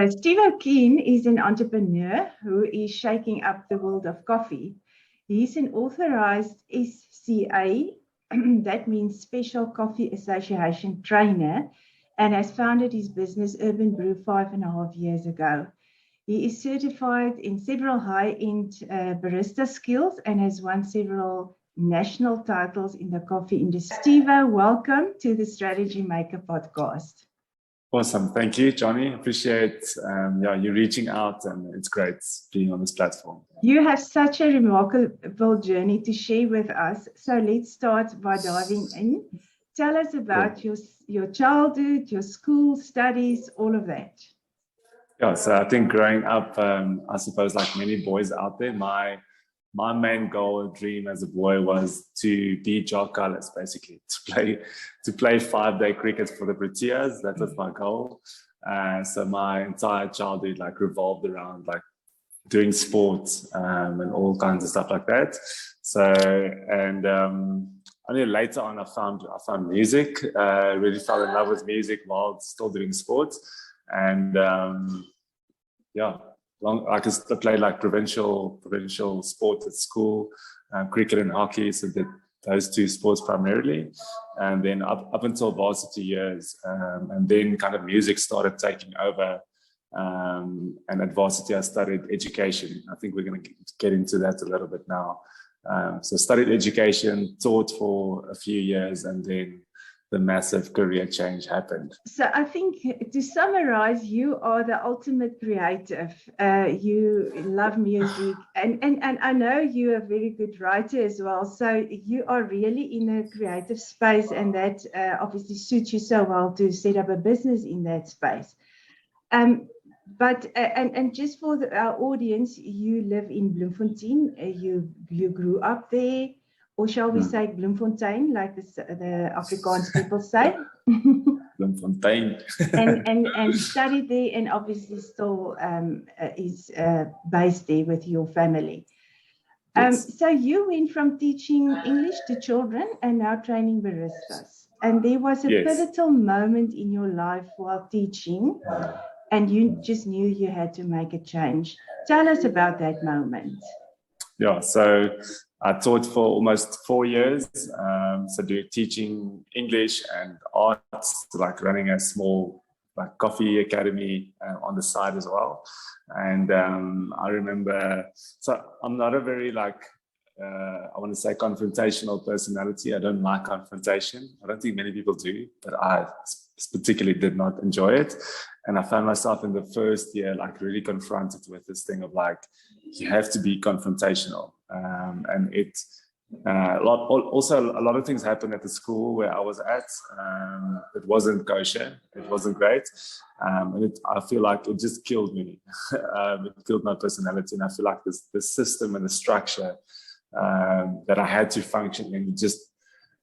Stevo Kuhn is an entrepreneur who is shaking up the world of coffee. He's an authorized SCA, that means Special Coffee Association trainer, and has founded his business Urban Brew 5.5 years ago. He is certified in several high-end barista skills and has won several national titles in the coffee industry. Stevo, welcome to the Strategy Maker podcast. Awesome. Thank you, Johnny. Appreciate you reaching out, and it's great being on this platform. You have such a remarkable journey to share with us. So let's start by diving in. Tell us about your childhood, your school studies, all of that. Yeah, so I think growing up, I suppose like many boys out there, my main goal or dream as a boy was to be jock colours, basically, to play 5-day cricket for the Proteas. That was my goal. So my entire childhood revolved around doing sports and all kinds of stuff like that. So only later on I found music. Really fell in love with music while still doing sports, and I played provincial sports at school, cricket and hockey. So did those two sports primarily, and then up until varsity years, and then kind of music started taking over. And at varsity, I studied education. I think we're going to get into that a little bit now. So studied education, taught for a few years, and then the massive career change happened. So I think to summarize, you are the ultimate creative. You love music, and I know you're a very good writer as well. So you are really in a creative space, and that obviously suits you so well to set up a business in that space. But just for our audience, you live in Bloemfontein. You grew up there. Or shall we say Bloemfontein, like the Afrikaans people say? Bloemfontein. and studied there, and obviously still is based there with your family. Yes. So you went from teaching English to children and now training baristas. And there was a pivotal moment in your life while teaching, and you just knew you had to make a change. Tell us about that moment. Yeah, so I taught for almost 4 years, so teaching English and arts, running a small coffee academy on the side as well. And I remember, so I'm not a very I want to say confrontational personality. I don't like confrontation. I don't think many people do, but I particularly did not enjoy it. And I found myself in the first year really confronted with this thing of you have to be confrontational. And a lot of things happened at the school where I was at. It wasn't kosher. It wasn't great. And I feel like it just killed me. It killed my personality. And I feel like the system and the structure that I had to function in just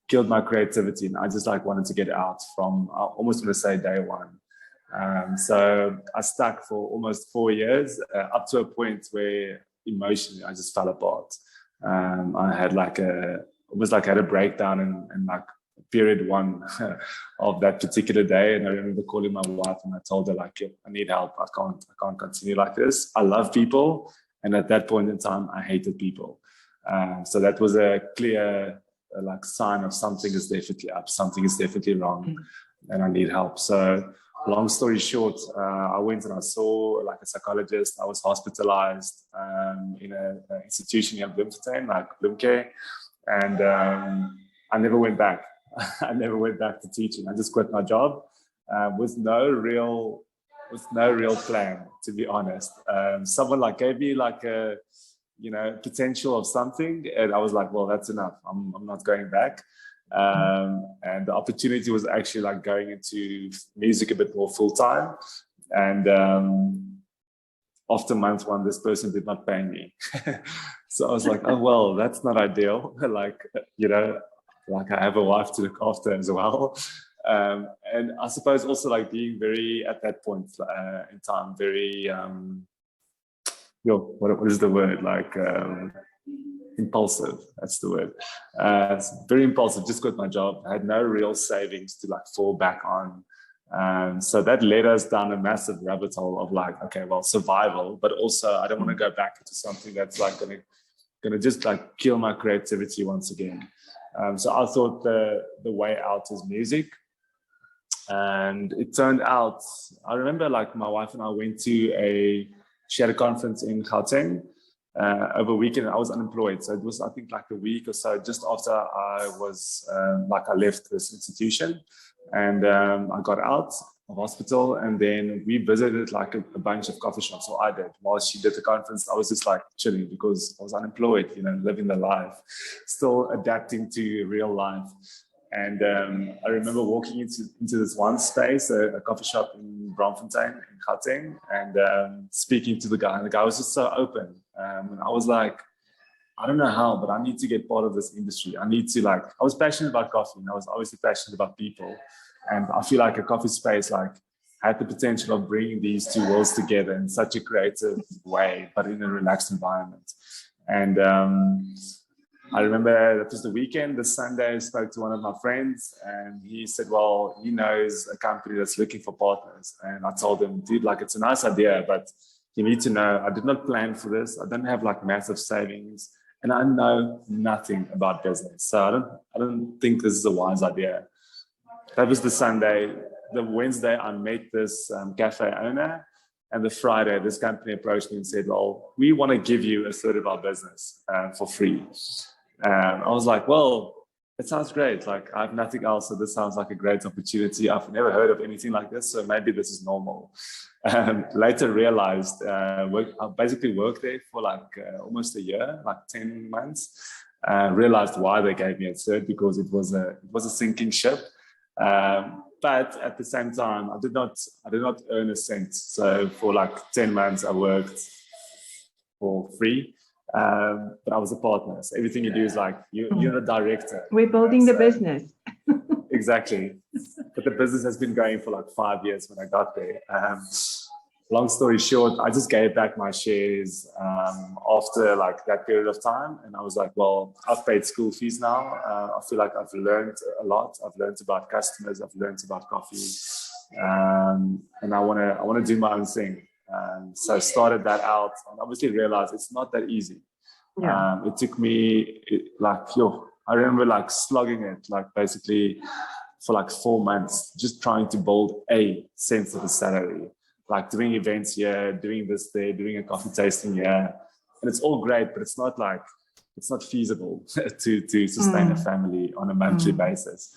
killed my creativity. And I just wanted to get out from, I almost want to say, day one. So I stuck for almost 4 years, up to a point where emotionally I just fell apart. I had had a breakdown in period 1 of that particular day, and I remember calling my wife and I told her I need help. I can't continue like this. I love people, and at that point in time I hated people. So that was a clear sign of something is definitely up, something is definitely wrong, and I need help. So long story short, I went and I saw a psychologist. I was hospitalized in an institution in Bloemfontein, Bloemke, and I never went back. I never went back to teaching. I just quit my job with no real plan, to be honest. Someone gave me a potential of something, and I was like, well, that's enough. I'm not going back. And the opportunity was actually going into music a bit more full time. And after month 1, this person did not pay me. So I was like, oh, well, that's not ideal. I have a wife to look after as well. And I suppose also being very, at that point in time, very, what is the word? Impulsive, that's the word. Very impulsive, just quit my job. I had no real savings to fall back on. So that led us down a massive rabbit hole of like, okay, well, survival, but also I don't want to go back into something that's like gonna just like kill my creativity once again. So I thought the way out is music. And it turned out, I remember like my wife and I went to she had a conference in Gauteng over a weekend. I was unemployed. So it was, I think, like a week or so just after I was, I left this institution. And I got out of hospital, and then we visited like a bunch of coffee shops. So I did. While she did the conference, I was just like chilling because I was unemployed, living the life, still adapting to real life. And I remember walking into this one space, a coffee shop in Braamfontein in Gauteng, and speaking to the guy. And the guy was just so open. And I was like, I don't know how, but I need to get part of this industry. I need to I was passionate about coffee, and I was obviously passionate about people. And I feel like a coffee space had the potential of bringing these two worlds together in such a creative way, but in a relaxed environment. And I remember that was the weekend. The Sunday, I spoke to one of my friends, and he said, well, he knows a company that's looking for partners. And I told him, dude, it's a nice idea, but you need to know, I did not plan for this. I don't have massive savings, and I know nothing about business. So I don't think this is a wise idea. That was the Sunday. The Wednesday, I met this cafe owner. And the Friday, this company approached me and said, well, we want to give you a third of our business for free. I was like, well, it sounds great. I have nothing else, so this sounds like a great opportunity. I've never heard of anything like this, so maybe this is normal. Later realized, I basically worked there for almost a year, 10 months. Realized why they gave me a third, because it was a sinking ship. But at the same time, I did not earn a cent. So for 10 months, I worked for free. But I was a partner. So everything you do is you're a director. We're building the business. Exactly. But the business has been going for 5 years when I got there. Long story short, I just gave back my shares after that period of time. And I was like, well, I've paid school fees now. I feel like I've learned a lot. I've learned about customers. I've learned about coffee. And I want to do my own thing. So I started that out, and obviously realized it's not that easy. Yeah. It took me I remember slogging it, basically for 4 months, just trying to build a sense of a salary. Doing events here, doing this there, doing a coffee tasting here. And it's all great, but it's not feasible to sustain a family on a monthly basis.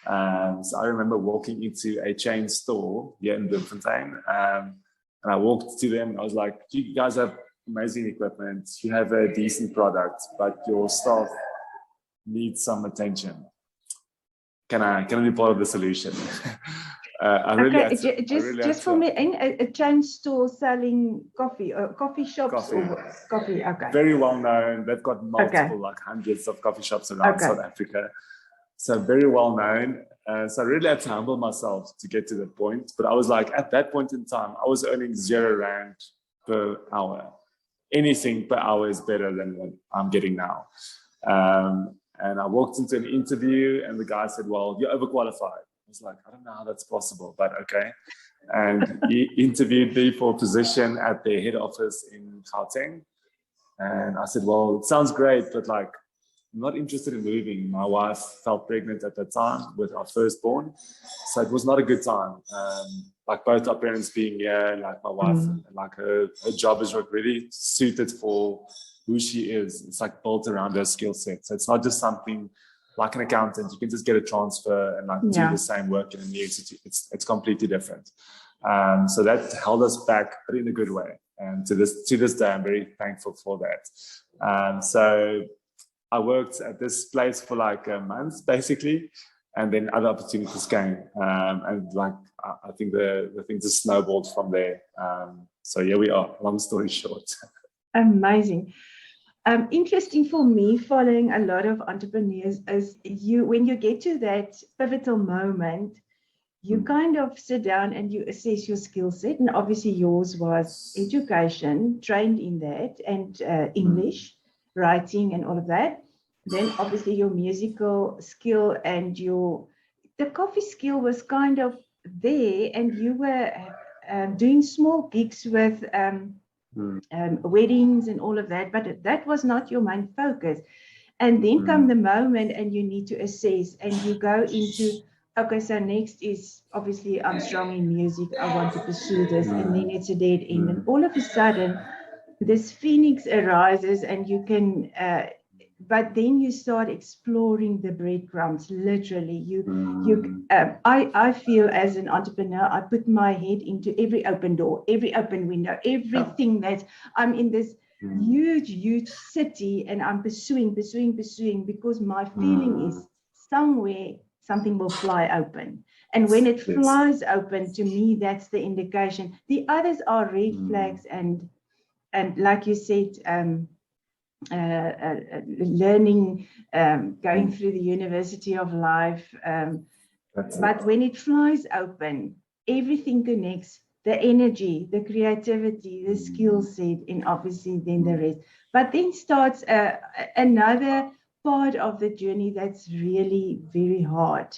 So I remember walking into a chain store here in Bloemfontein, and I walked to them and I was like, you guys have amazing equipment, you have a decent product, but your staff needs some attention. Can I be part of the solution? For me, in a chain store selling coffee, or coffee shops, or coffee. Okay. Very well known. They've got multiple, hundreds of coffee shops around South Africa. So very well known. So I really had to humble myself to get to that point. But I was at that point in time, I was earning R0 per hour. Anything per hour is better than what I'm getting now. And I walked into an interview, and the guy said, well, you're overqualified. I was like, I don't know how that's possible, but okay. And he interviewed me for a position at their head office in Gauteng. And I said, well, it sounds great, but I'm not interested in moving. My wife fell pregnant at that time with our firstborn. So it was not a good time. Both our parents being here, my wife, her job is really suited for who she is. It's built around her skill set. So it's not just something like an accountant, you can just get a transfer and do the same work in a new institute. It's completely different. So that held us back, but in a good way. And to this day, I'm very thankful for that. So I worked at this place for a month, basically, and then other opportunities came. And I think the thing just snowballed from there. So here we are, long story short. Amazing. Interesting for me, following a lot of entrepreneurs, is when you get to that pivotal moment, you kind of sit down and you assess your skill set. And obviously yours was education, trained in that, and English, writing and all of that. Then obviously your musical skill and the coffee skill was kind of there, and you were doing small gigs with weddings and all of that, but that was not your main focus. And then come the moment and you need to assess, and you go into, okay, so next is obviously I'm strong in music, I want to pursue this, and then it's a dead end. And all of a sudden, this phoenix arises, and you can, but then you start exploring the breadcrumbs. Literally, I feel as an entrepreneur, I put my head into every open door, every open window, everything that I'm in this huge city, and I'm pursuing, because my feeling is somewhere something will fly open. And when it flies open, to me, that's the indication. The others are red flags, and like you said, learning, going through the university of life. But when it flies open, everything connects. The energy, the creativity, the skill set, and obviously then the rest. But then starts another part of the journey that's really very hard.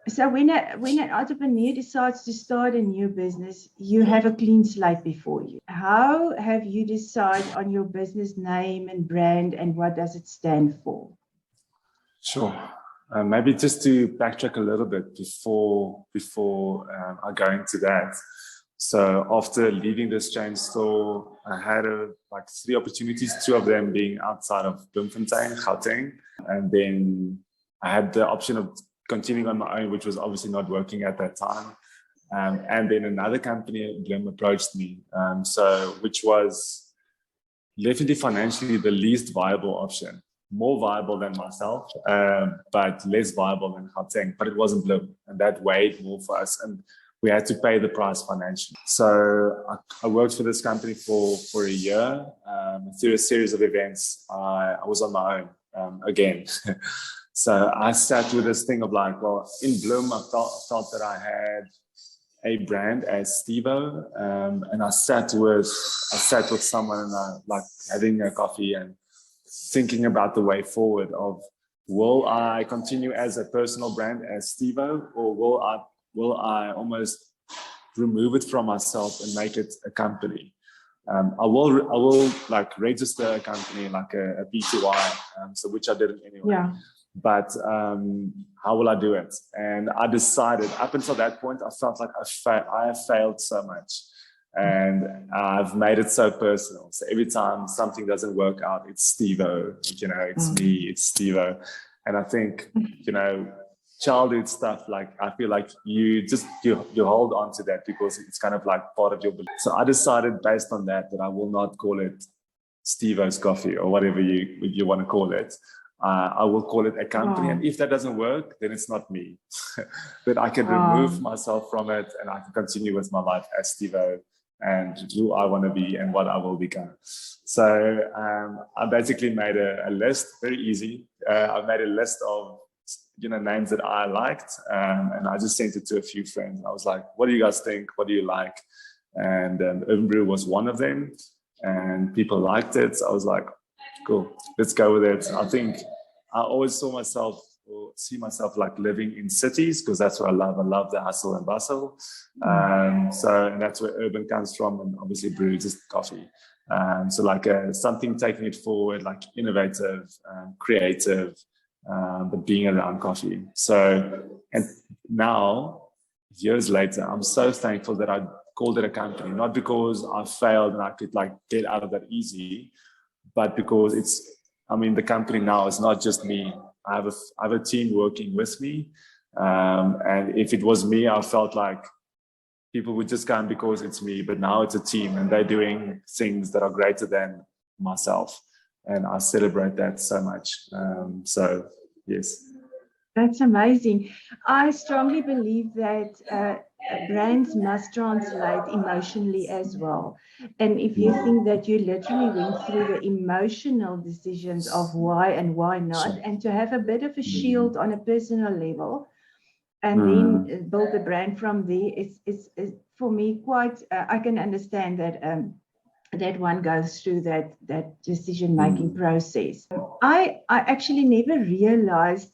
So when an entrepreneur decides to start a new business, you have a clean slate before you. How have you decided on your business name and brand, and what does it stand for? Sure. Maybe just to backtrack a little bit before I go into that. So after leaving this chain store, I had like 3 opportunities, 2 of them being outside of Bloemfontein, Gauteng. And then I had the option of continuing on my own, which was obviously not working at that time. And then another company in Bloem approached me, which was definitely financially the least viable option. More viable than myself, but less viable than Gauteng. But it wasn't Bloem, and that weighed more for us, and we had to pay the price financially. So I worked for this company for a year. Through a series of events, I was on my own again. So I sat with this thing of like, well, in Bloem, I felt that I had a brand as Stevo, and I sat with someone, and like having a coffee and thinking about the way forward of, will I continue as a personal brand as Stevo, or will I almost remove it from myself and make it a company? I will like register a company like a B2Y, so which I didn't anyway. Yeah. But how will I do it? And I decided, up until that point, I felt like I have failed so much. And I've made it so personal. So every time something doesn't work out, it's Stevo, it's me, it's Stevo. And I think, childhood stuff, like I feel like you hold on to that because it's kind of like part of your belief. So I decided based on that I will not call it Stevo's Coffee or whatever you want to call it. I will call it a company. Wow. And if that doesn't work, then it's not me. But I can remove myself from it, and I can continue with my life as Stevo and who I want to be and what I will become. So I basically made a list, very easy. I made a list of names that I liked, and I just sent it to a few friends. I was like, what do you guys think? What do you like? And Urban Brew was one of them, and people liked it. So I was like, cool, let's go with it. I think I always see myself like living in cities, because that's what I love. I love the hustle and bustle. And that's where urban comes from, and obviously brew just coffee. So like something taking it forward, like innovative, creative, but being around coffee. So, and now, years later, I'm so thankful that I called it a company, not because I failed and I could like get out of that easy, but because the company now is not just me. I have a team working with me. And if it was me, I felt like people would just come because it's me, but now it's a team and they're doing things that are greater than myself. And I celebrate that so much. So, yes. That's amazing. I strongly believe that brands must translate emotionally as well. And if you think that you literally went through the emotional decisions of why and why not, and to have a bit of a shield on a personal level, and then build a brand from there, it's for me quite, I can understand that that one goes through that decision-making process. I actually never realized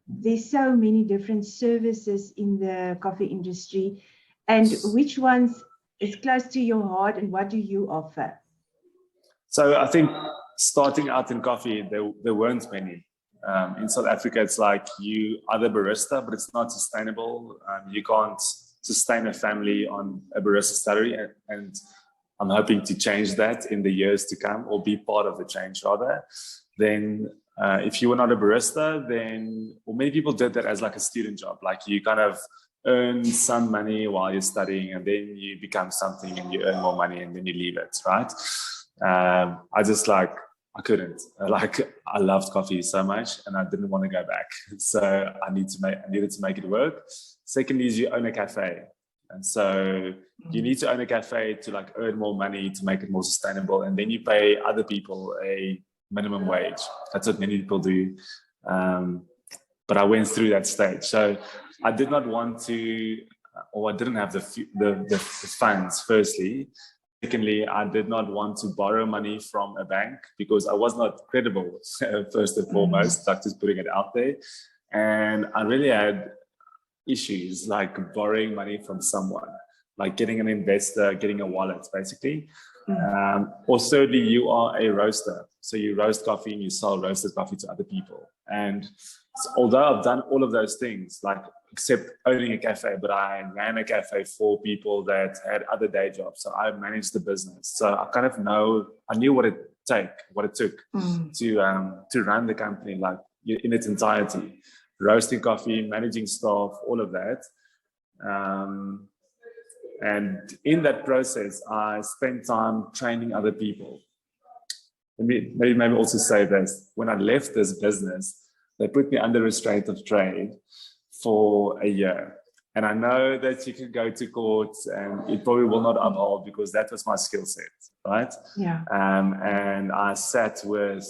there's so many different services in the coffee industry, and which ones is close to your heart, and what do you offer? So I think starting out in coffee, there weren't many. In South Africa, it's like you are the barista, but it's not sustainable. You can't sustain a family on a barista salary, and I'm hoping to change that in the years to come, or be part of the change rather. Then if you were not a barista, then, well, many people did that as like a student job. Like you kind of earn some money while you're studying, and then you become something and you earn more money and then you leave it, right? I couldn't. I loved coffee so much and I didn't want to go back. So I needed to make it work. Secondly is you own a cafe. And so you need to own a cafe to like earn more money, to make it more sustainable. And then you pay other people a minimum wage. That's what many people do. But I went through that stage. So I did not want to, or I didn't have the funds, firstly. Secondly, I did not want to borrow money from a bank because I was not credible, first and foremost, like just putting it out there. And I really had issues like borrowing money from someone, like getting an investor, getting a wallet, basically. Or thirdly, you are a roaster. So you roast coffee and you sell roasted coffee to other people. And so although I've done all of those things, like except owning a cafe, but I ran a cafe for people that had other day jobs. So I managed the business. So I kind of I knew what it took to run the company, like in its entirety, roasting coffee, managing staff, all of that. And in that process, I spent time training other people. Maybe also say this. When I left this business, they put me under restraint of trade for a year. And I know that you can go to court and it probably will not uphold because that was my skill set, right? Yeah. And I sat with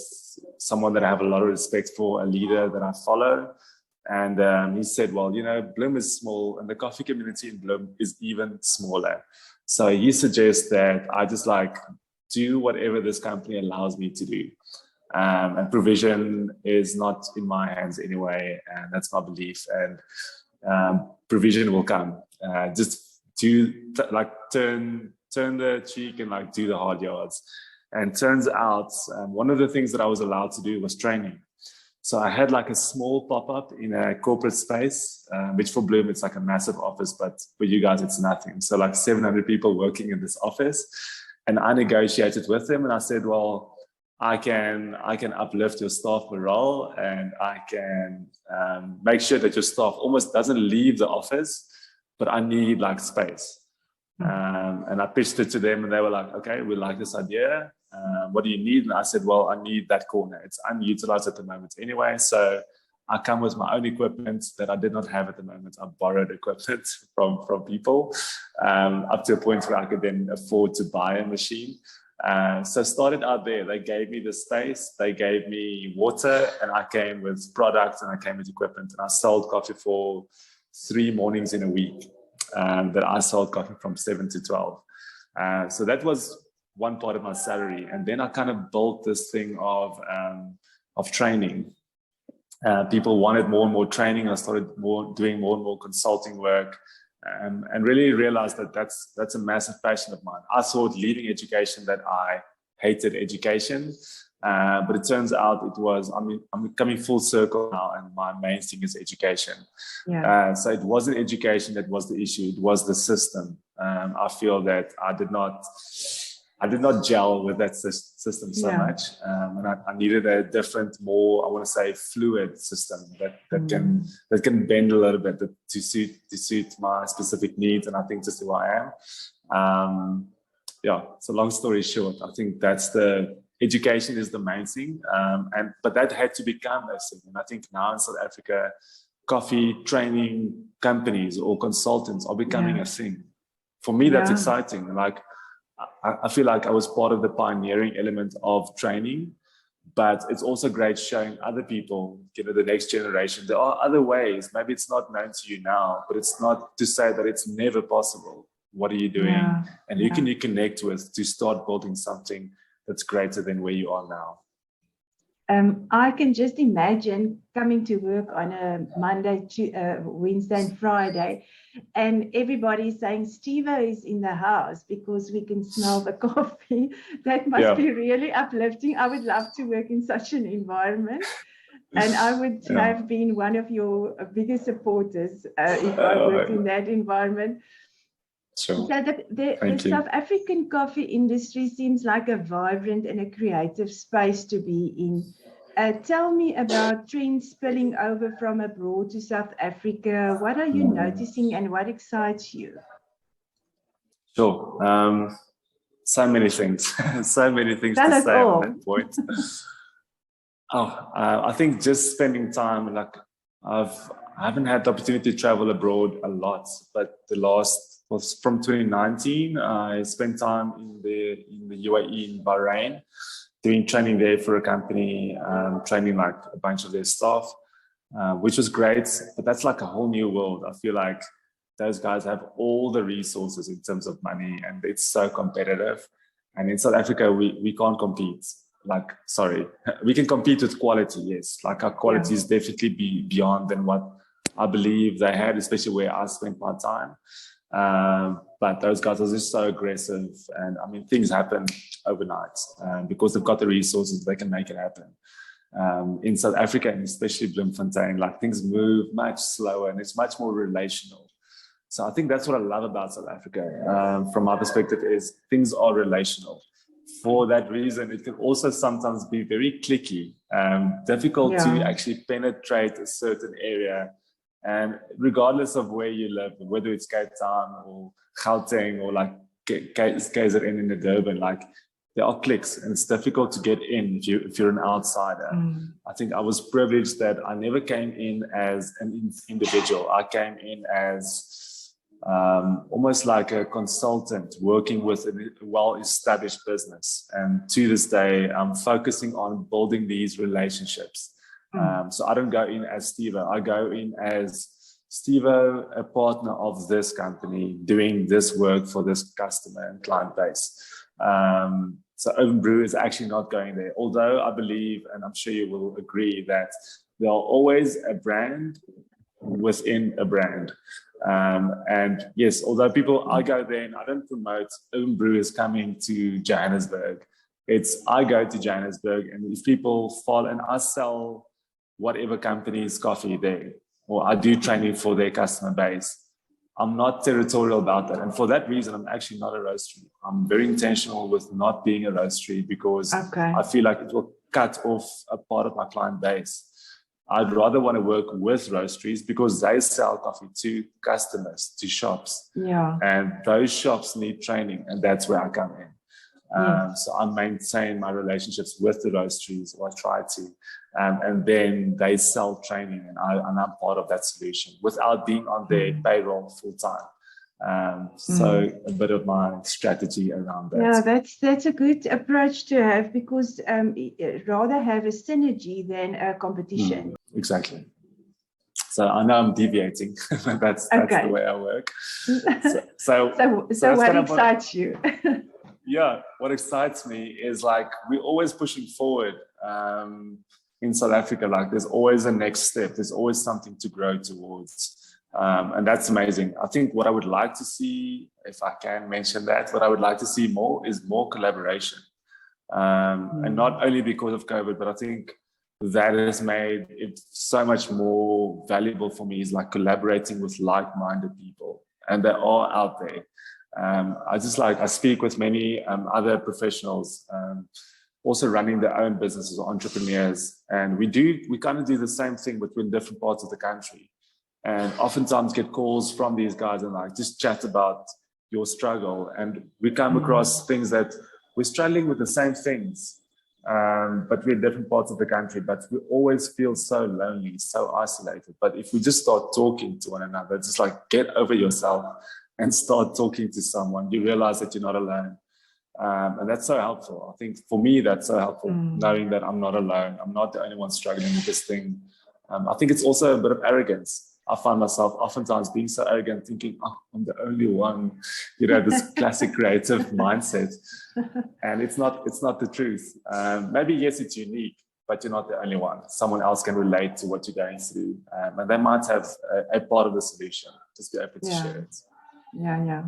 someone that I have a lot of respect for, a leader that I follow. And he said, well, Bloem is small and the coffee community in Bloem is even smaller. So he suggests that I just do whatever this company allows me to do. And provision is not in my hands anyway, and that's my belief. And provision will come. Just turn the cheek and do the hard yards. And turns out one of the things that I was allowed to do was training. So I had a small pop-up in a corporate space, which for Bloem it's like a massive office, but for you guys it's nothing. So 700 people working in this office, and I negotiated with them, and I said, well, I can uplift your staff morale, and I can make sure that your staff almost doesn't leave the office, but I need space. And I pitched it to them, and they were like, okay, we like this idea. What do you need? And I said, well, I need that corner. It's unutilized at the moment anyway. So I come with my own equipment that I did not have at the moment. I borrowed equipment from people up to a point where I could then afford to buy a machine. So started out there. They gave me the space, they gave me water, and I came with products and I came with equipment, and I sold coffee for 3 mornings in a week. That I sold coffee from 7 to 12. So that was one part of my salary, and then I kind of built this thing of training. People wanted more and more training. I started doing more and more consulting work. And really realized that that's a massive passion of mine. I thought leaving education that I hated education, but it turns out I'm coming full circle now, and my main thing is education. Yeah. So it wasn't education that was the issue; it was the system. I feel that I did not gel with that system so much, and I needed a different, more, I want to say, fluid system that can bend a little bit to suit my specific needs, and I think just who I am. So long story short, I think that's the education is the main thing, but that had to become a thing, and I think now in South Africa, coffee training companies or consultants are becoming a thing. For me, that's exciting. I feel like I was part of the pioneering element of training, but it's also great showing other people, the next generation, there are other ways. Maybe it's not known to you now, but it's not to say that it's never possible. what are you doing, and who can you connect with to start building something that's greater than where you are now. I can just imagine coming to work on a Monday, Wednesday and Friday, and everybody saying Stevo is in the house because we can smell the coffee. That must be really uplifting. I would love to work in such an environment. And I would have been one of your biggest supporters if I worked in that environment. Sure. So the South African coffee industry seems like a vibrant and a creative space to be in. Tell me about trends spilling over from abroad to South Africa. What are you noticing and what excites you? Sure. So many things. So many things to say on that point. I think just spending time, like I haven't had the opportunity to travel abroad a lot, but the last was from 2019. I spent time in the UAE, in Bahrain, doing training there for a company, training like a bunch of their staff, which was great. But that's like a whole new world. I feel like those guys have all the resources in terms of money, and it's so competitive. And in South Africa, we can't compete. Like, sorry, we can compete with quality, yes. Like our quality is definitely beyond than what I believe they had, especially where I spent my time. But those guys are just so aggressive, and I mean, things happen overnight because they've got the resources, they can make it happen. In South Africa, and especially Bloemfontein, like things move much slower and it's much more relational. So I think that's what I love about South Africa. From my perspective, is things are relational. For that reason, it can also sometimes be very cliquey, difficult to actually penetrate a certain area. And regardless of where you live, whether it's Cape Town or Gauteng or like KZN in the Durban, like there are clicks and it's difficult to get in if you're an outsider. I think I was privileged that I never came in as an individual. I came in as almost like a consultant working with a well-established business. And to this day, I'm focusing on building these relationships. So I don't go in as Stevo. I go in as Stevo, a partner of this company, doing this work for this customer and client base. So Urban Brew is actually not going there. Although I believe, and I'm sure you will agree, that there are always a brand within a brand. And yes, although I go there and I don't promote Urban Brew is coming to Johannesburg. I go to Johannesburg, and if people fall, and I sell whatever company's coffee there, or I do training for their customer base. I'm not territorial about that. And for that reason, I'm actually not a roastery. I'm very intentional with not being a roastery because I feel like it will cut off a part of my client base. I'd rather want to work with roasteries because they sell coffee to customers, to shops. And those shops need training, and that's where I come in. So I maintain my relationships with the roasteries, or I try to, and then they sell training, and I'm part of that solution without being on their payroll full time. So a bit of my strategy around that. Yeah, that's a good approach to have, because rather have a synergy than a competition. Exactly. So I know I'm deviating, but that's the way I work. So what excites you? Yeah, what excites me is like we're always pushing forward in South Africa. Like there's always a next step. There's always something to grow towards. And that's amazing. I think what I would like to see, if I can mention that, what I would like to see more is more collaboration. And not only because of COVID, but I think that has made it so much more valuable for me, is like collaborating with like-minded people. And they are out there. I speak with many other professionals, also running their own businesses or entrepreneurs. And we kind of do the same thing between different parts of the country. And oftentimes get calls from these guys and like just chat about your struggle. And we come across things that we're struggling with the same things, but we're in different parts of the country, but we always feel so lonely, so isolated. But if we just start talking to one another, just like get over yourself and start talking to someone, you realize that you're not alone. And that's so helpful. I think for me, that's so helpful, knowing that I'm not alone. I'm not the only one struggling with this thing. I think it's also a bit of arrogance I find myself oftentimes being so arrogant, thinking, oh, I'm the only one, you know, this classic creative mindset. And it's not the truth. Maybe, yes, it's unique, but you're not the only one. Someone else can relate to what you're going through. And they might have a part of the solution. Just be open to share it. Yeah.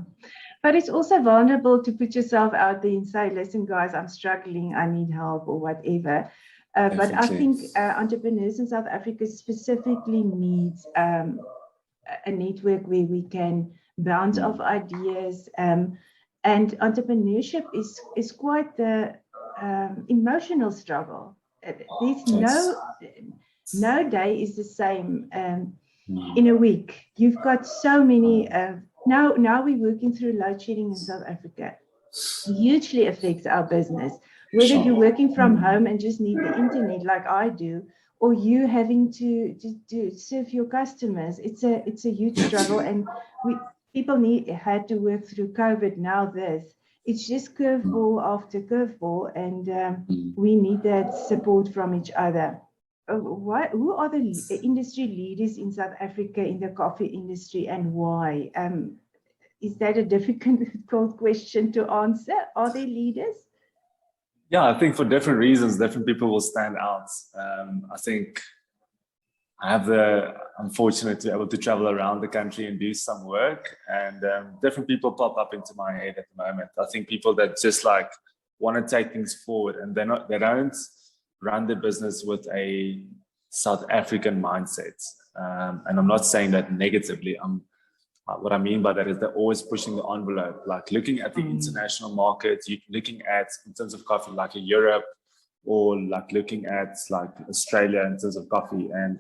But it's also vulnerable to put yourself out there and say, listen, guys, I'm struggling, I need help or whatever. But I think entrepreneurs in South Africa specifically need a network where we can bounce off ideas. And entrepreneurship is quite the emotional struggle. There's no day is the same in a week. You've got so many. Now we're working through load shedding in South Africa. Hugely affects our business. Whether you're working from home and just need the internet like I do, or you having to serve your customers, it's a huge struggle. And people had to work through COVID. Now it's just curveball after curveball, and we need that support from each other. Who are the industry leaders in South Africa in the coffee industry, and why? Is that a difficult question to answer? Are they leaders? Yeah, I think for different reasons, different people will stand out. I think I have I'm fortunate to be able to travel around the country and do some work, and different people pop up into my head at the moment. I think people that just like want to take things forward, and they don't run the business with a South African mindset. And I'm not saying that negatively. What I mean by that is they're always pushing the envelope, like looking at the international market, looking at, in terms of coffee, like a Europe, or like looking at like Australia in terms of coffee, and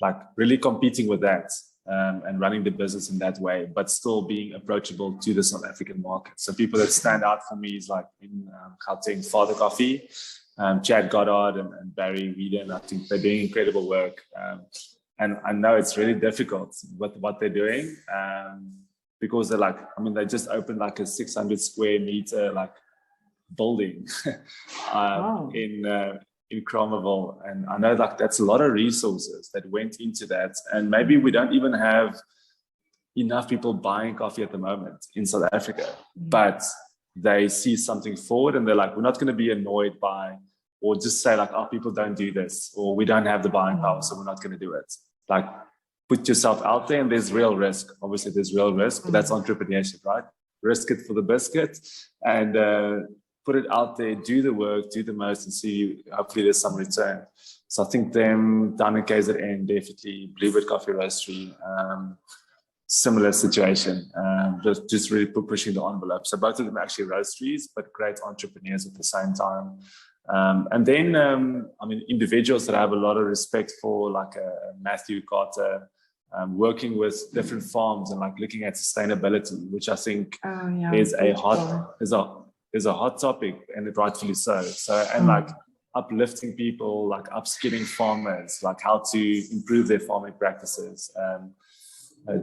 like really competing with that, and running the business in that way, but still being approachable to the South African market. So people that stand out for me is like in Gauteng, Father Coffee, Chad Goddard and Barry Whedon. I think they're doing incredible work. And I know it's really difficult with what they're doing, because they're like, I mean, they just opened like a 600 square meter like building in Cromwell. And I know like that's a lot of resources that went into that. And maybe we don't even have enough people buying coffee at the moment in South Africa, but they see something forward and they're like, we're not going to be annoyed by, or just say like, oh, people don't do this, or we don't have the buying power, so we're not going to do it. Like, put yourself out there, and there's real risk. Obviously, there's real risk, but that's entrepreneurship, right? Risk it for the biscuit, and put it out there, do the work, do the most, and see, hopefully there's some return. So I think them down in KZN, definitely Bluebird Coffee Roastery, similar situation, just really pushing the envelope. So both of them are actually roasteries, but great entrepreneurs at the same time. And then, I mean, individuals that I have a lot of respect for, like Matthew Carter, working with different farms and like looking at sustainability, which I think is a hot topic, and rightfully so. So, and like uplifting people, like upskilling farmers, like how to improve their farming practices.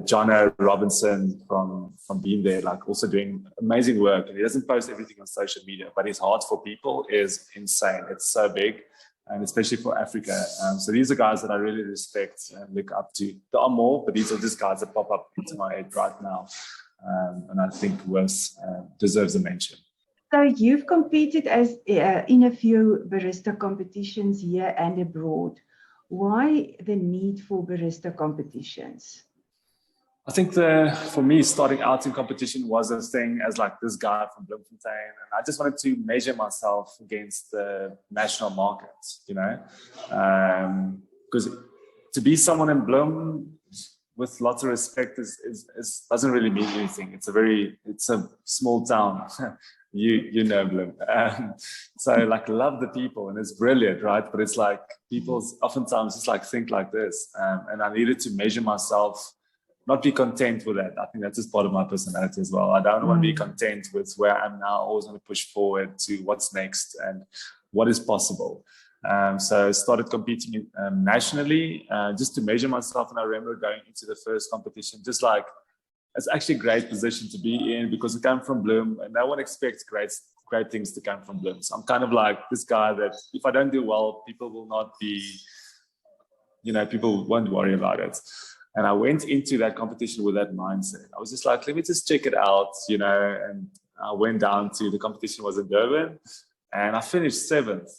Jono Robinson from being there, like also doing amazing work, and he doesn't post everything on social media, but his heart for people is insane. It's so big, and especially for Africa. So these are guys that I really respect and look up to. There are more, but these are just guys that pop up into my head right now, and I think deserves a mention. So you've competed as in a few barista competitions here and abroad. Why the need for barista competitions? I think for me, starting out in competition was a thing as like this guy from Bloemfontein, and I just wanted to measure myself against the national markets, you know, because to be someone in Bloem, with lots of respect, is doesn't really mean anything. It's a small town, you know Bloem, so like love the people, and it's brilliant, right? But it's like people oftentimes just like think like this, and I needed to measure myself. Not be content with that. I think that's just part of my personality as well. I don't want to be content with where I'm now. I always want to push forward to what's next and what is possible. So I started competing nationally just to measure myself. And I remember going into the first competition, just like, it's actually a great position to be in because I come from Bloem and no one expects great things to come from Bloem. So I'm kind of like this guy that if I don't do well, people will not be, you know, people won't worry about it. And I went into that competition with that mindset. I was just like, let me just check it out, you know. And I went down to, the competition was in Durban, and I finished 7th.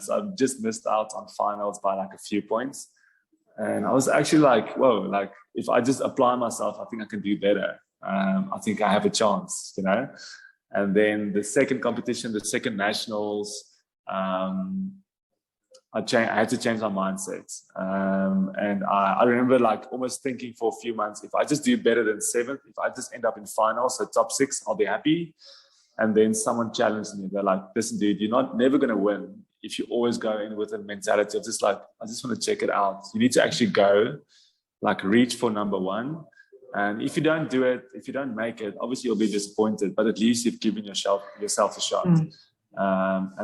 So I just missed out on finals by like a few points. And I was actually like, whoa, like if I just apply myself, I think I can do better. I think I have a chance, you know. And then the second competition, the second nationals, I had to change my mindset. And I remember like almost thinking for a few months, if I just do better than 7th, if I just end up in finals, so top 6, I'll be happy. And then someone challenged me. They're like, listen, dude, you're never going to win if you always go in with a mentality of just like, I just want to check it out. You need to actually go, like reach for number 1. And if you don't do it, if you don't make it, obviously you'll be disappointed, but at least you've given yourself a shot. And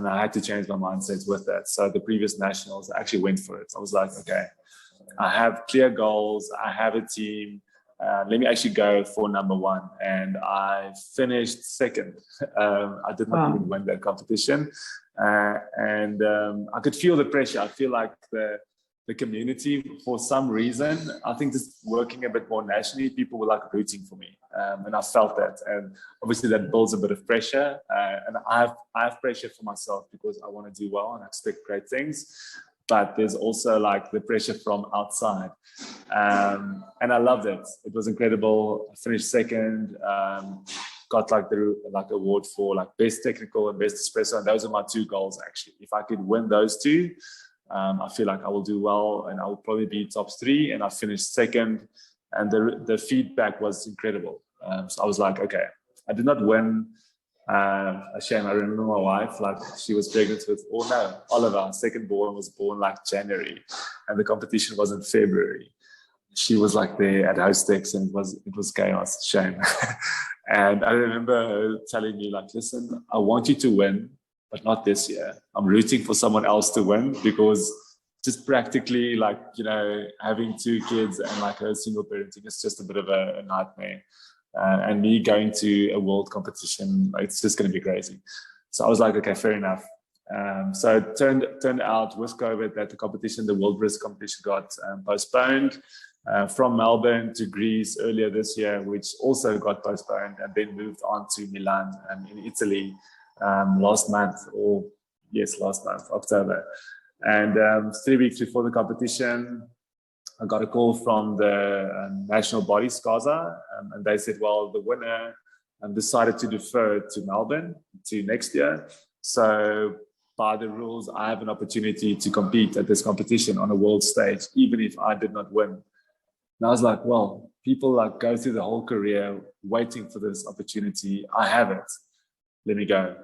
I had to change my mindset with that. So the previous nationals, I actually went for it. I was like, okay, I have clear goals. I have a team. Let me actually go for number 1. And I finished 2nd. I did not even win that competition. And I could feel the pressure. I feel like the community, for some reason, I think just working a bit more nationally, people were like rooting for me. And I felt that. And obviously that builds a bit of pressure. And I have pressure for myself because I want to do well and I expect great things. But there's also like the pressure from outside. And I loved it. It was incredible. I finished 2nd, got like the award for like best technical and best espresso. And those are my 2 goals actually. If I could win those 2, I feel like I will do well and I will probably be top 3. And I finished 2nd, and the feedback was incredible. So I was like, okay, I did not win. A shame. I remember my wife, like she was pregnant with, Oliver, our second born, was born like January, and the competition was in February. She was like there at Hostex, and it was chaos. Shame. And I remember her telling me like, listen, I want you to win, but not this year. I'm rooting for someone else to win, because just practically, like, you know, having 2 kids and like her single parenting is just a bit of a nightmare. And me going to a world competition, it's just going to be crazy. So I was like, okay, fair enough. So it turned out with COVID that the World Brisk competition got postponed from Melbourne to Greece earlier this year, which also got postponed and then moved on to Milan in Italy last month, October. And 3 weeks before the competition, I got a call from the national body, SCASA, and they said, well, the winner decided to defer to Melbourne to next year. So by the rules, I have an opportunity to compete at this competition on a world stage, even if I did not win. And I was like, well, people like go through the whole career waiting for this opportunity. I have it. Let me go.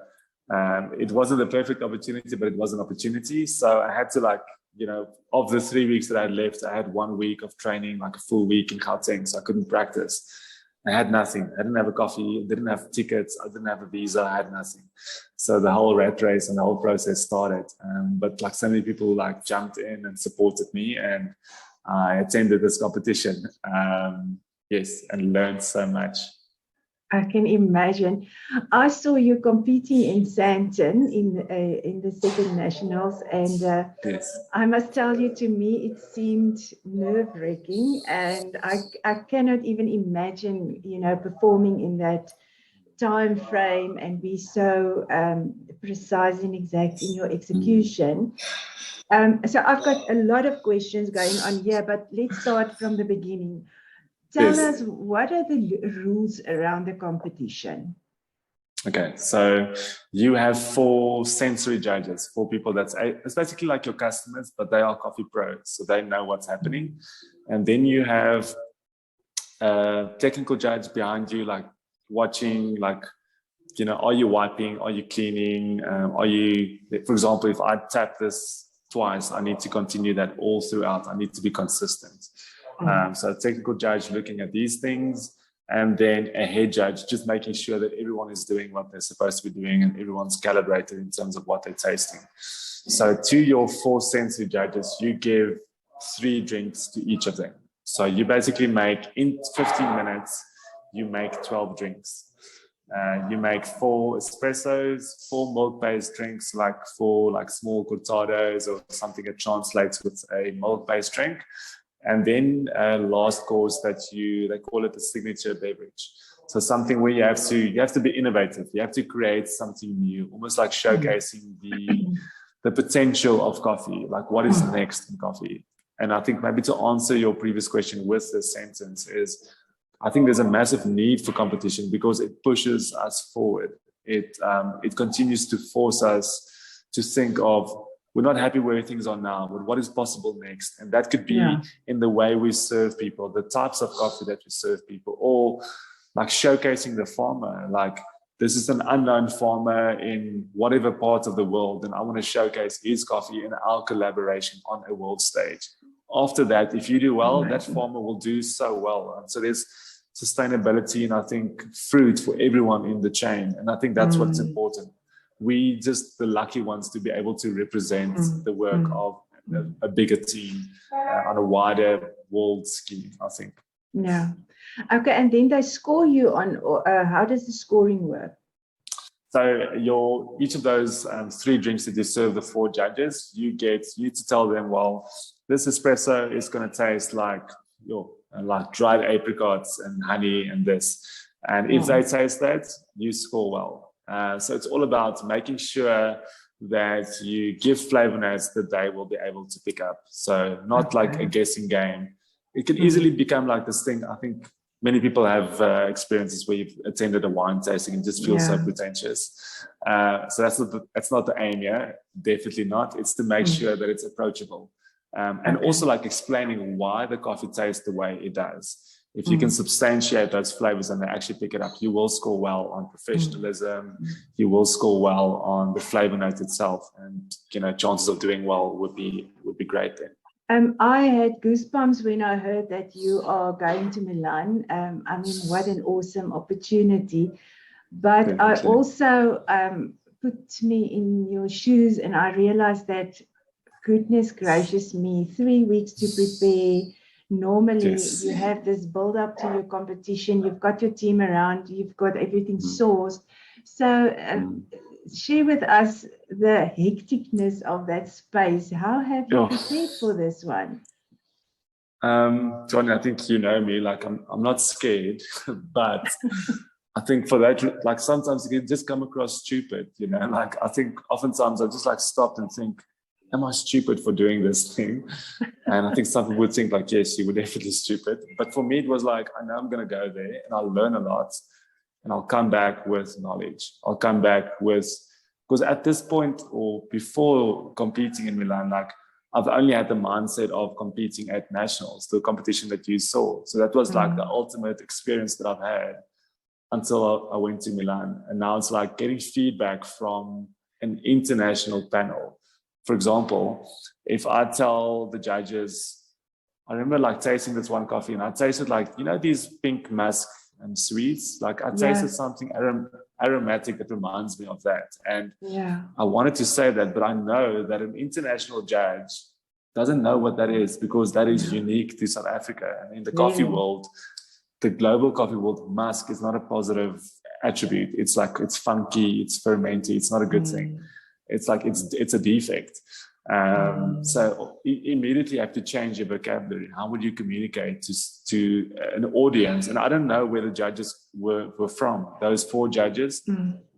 It wasn't the perfect opportunity, but it was an opportunity. So I had to, like, you know, of the 3 weeks that I had left, I had 1 week of training, like a full week in Gauteng, so I couldn't practice. I had nothing. I didn't have a coffee, didn't have tickets, I didn't have a visa, I had nothing. So the whole rat race and the whole process started. But like so many people like jumped in and supported me, and I attended this competition. And learned so much. I can imagine. I saw you competing in Sandton in the second nationals, and yes. I must tell you, to me, it seemed nerve-wracking, and I cannot even imagine, you know, performing in that time frame and be so precise and exact in your execution. So I've got a lot of questions going on here, but let's start from the beginning. Tell us, what are the rules around the competition? Okay, so you have 4 sensory judges, 4 people it's basically like your customers, but they are coffee pros, so they know what's happening. And then you have a technical judge behind you, like watching, like, you know, are you wiping? Are you cleaning? Are you, for example, if I tap this twice, I need to continue that all throughout. I need to be consistent. So a technical judge looking at these things, and then a head judge just making sure that everyone is doing what they're supposed to be doing and everyone's calibrated in terms of what they're tasting. So to your 4 sensory judges, you give 3 drinks to each of them. So you basically make, in 15 minutes, you make 12 drinks. You make 4 espressos, 4 milk-based drinks, like 4 like small cortados or something that translates with a milk-based drink. And then last course that they call it a signature beverage. So something where you have to be innovative. You have to create something new, almost like showcasing the potential of coffee, like what is next in coffee. And I think maybe to answer your previous question with this sentence is, I think there's a massive need for competition because it pushes us forward. It continues to force us to think of, we're not happy where things are now, but what is possible next? And that could be in the way we serve people, the types of coffee that we serve people, or like showcasing the farmer. Like, this is an unknown farmer in whatever part of the world, and I want to showcase his coffee in our collaboration on a world stage. After that, if you do well, that farmer will do so well. And so there's sustainability and I think fruit for everyone in the chain. And I think that's what's important. We just the lucky ones to be able to represent the work of a bigger team on a wider world scheme, I think. Yeah. Okay. And then they score you on, how does the scoring work? So each of those 3 drinks that you serve the 4 judges, you need to tell them, well, this espresso is going to taste like dried apricots and honey and this. And if they taste that, you score well. So it's all about making sure that you give flavor notes that they will be able to pick up. So not like a guessing game. It can easily become like this thing. I think many people have experiences where you've attended a wine tasting and just feel so pretentious. So that's not the aim, definitely not. It's to make sure that it's approachable. And also like explaining why the coffee tastes the way it does. If you can substantiate those flavors and they actually pick it up, you will score well on professionalism. You will score well on the flavor note itself, and chances of doing well would be great then. I had goosebumps when I heard that you are going to Milan. I mean, what an awesome opportunity! But definitely. I also put me in your shoes, and I realized that, goodness gracious me, 3 weeks to prepare. Normally, you have this build up to your competition. You've got your team around. You've got everything sourced. So share with us the hecticness of that space. How have you prepared for this one? Johnny, I think you know me. Like I'm not scared, but I think for that, like sometimes it can just come across stupid. Like I think oftentimes I just like stop and think, am I stupid for doing this thing? And I think some people would think like, yes, you were definitely stupid. But for me, it was like, I know I'm going to go there and I'll learn a lot and I'll come back with knowledge. I'll come back with, because at this point or before competing in Milan, like I've only had the mindset of competing at nationals, the competition that you saw. So that was like the ultimate experience that I've had until I went to Milan. And now it's like getting feedback from an international panel. For example, if I tell the judges, I remember like tasting this one coffee and I tasted like, these pink musk and sweets, like I tasted something aromatic that reminds me of that. And I wanted to say that, but I know that an international judge doesn't know what that is because that is unique to South Africa. And in the coffee world, the global coffee world, musk is not a positive attribute. It's like, it's funky, it's fermenty, it's not a good thing. It's like it's a defect. So immediately you have to change your vocabulary. How would you communicate to an audience? And I don't know where the judges were from. Those 4 judges,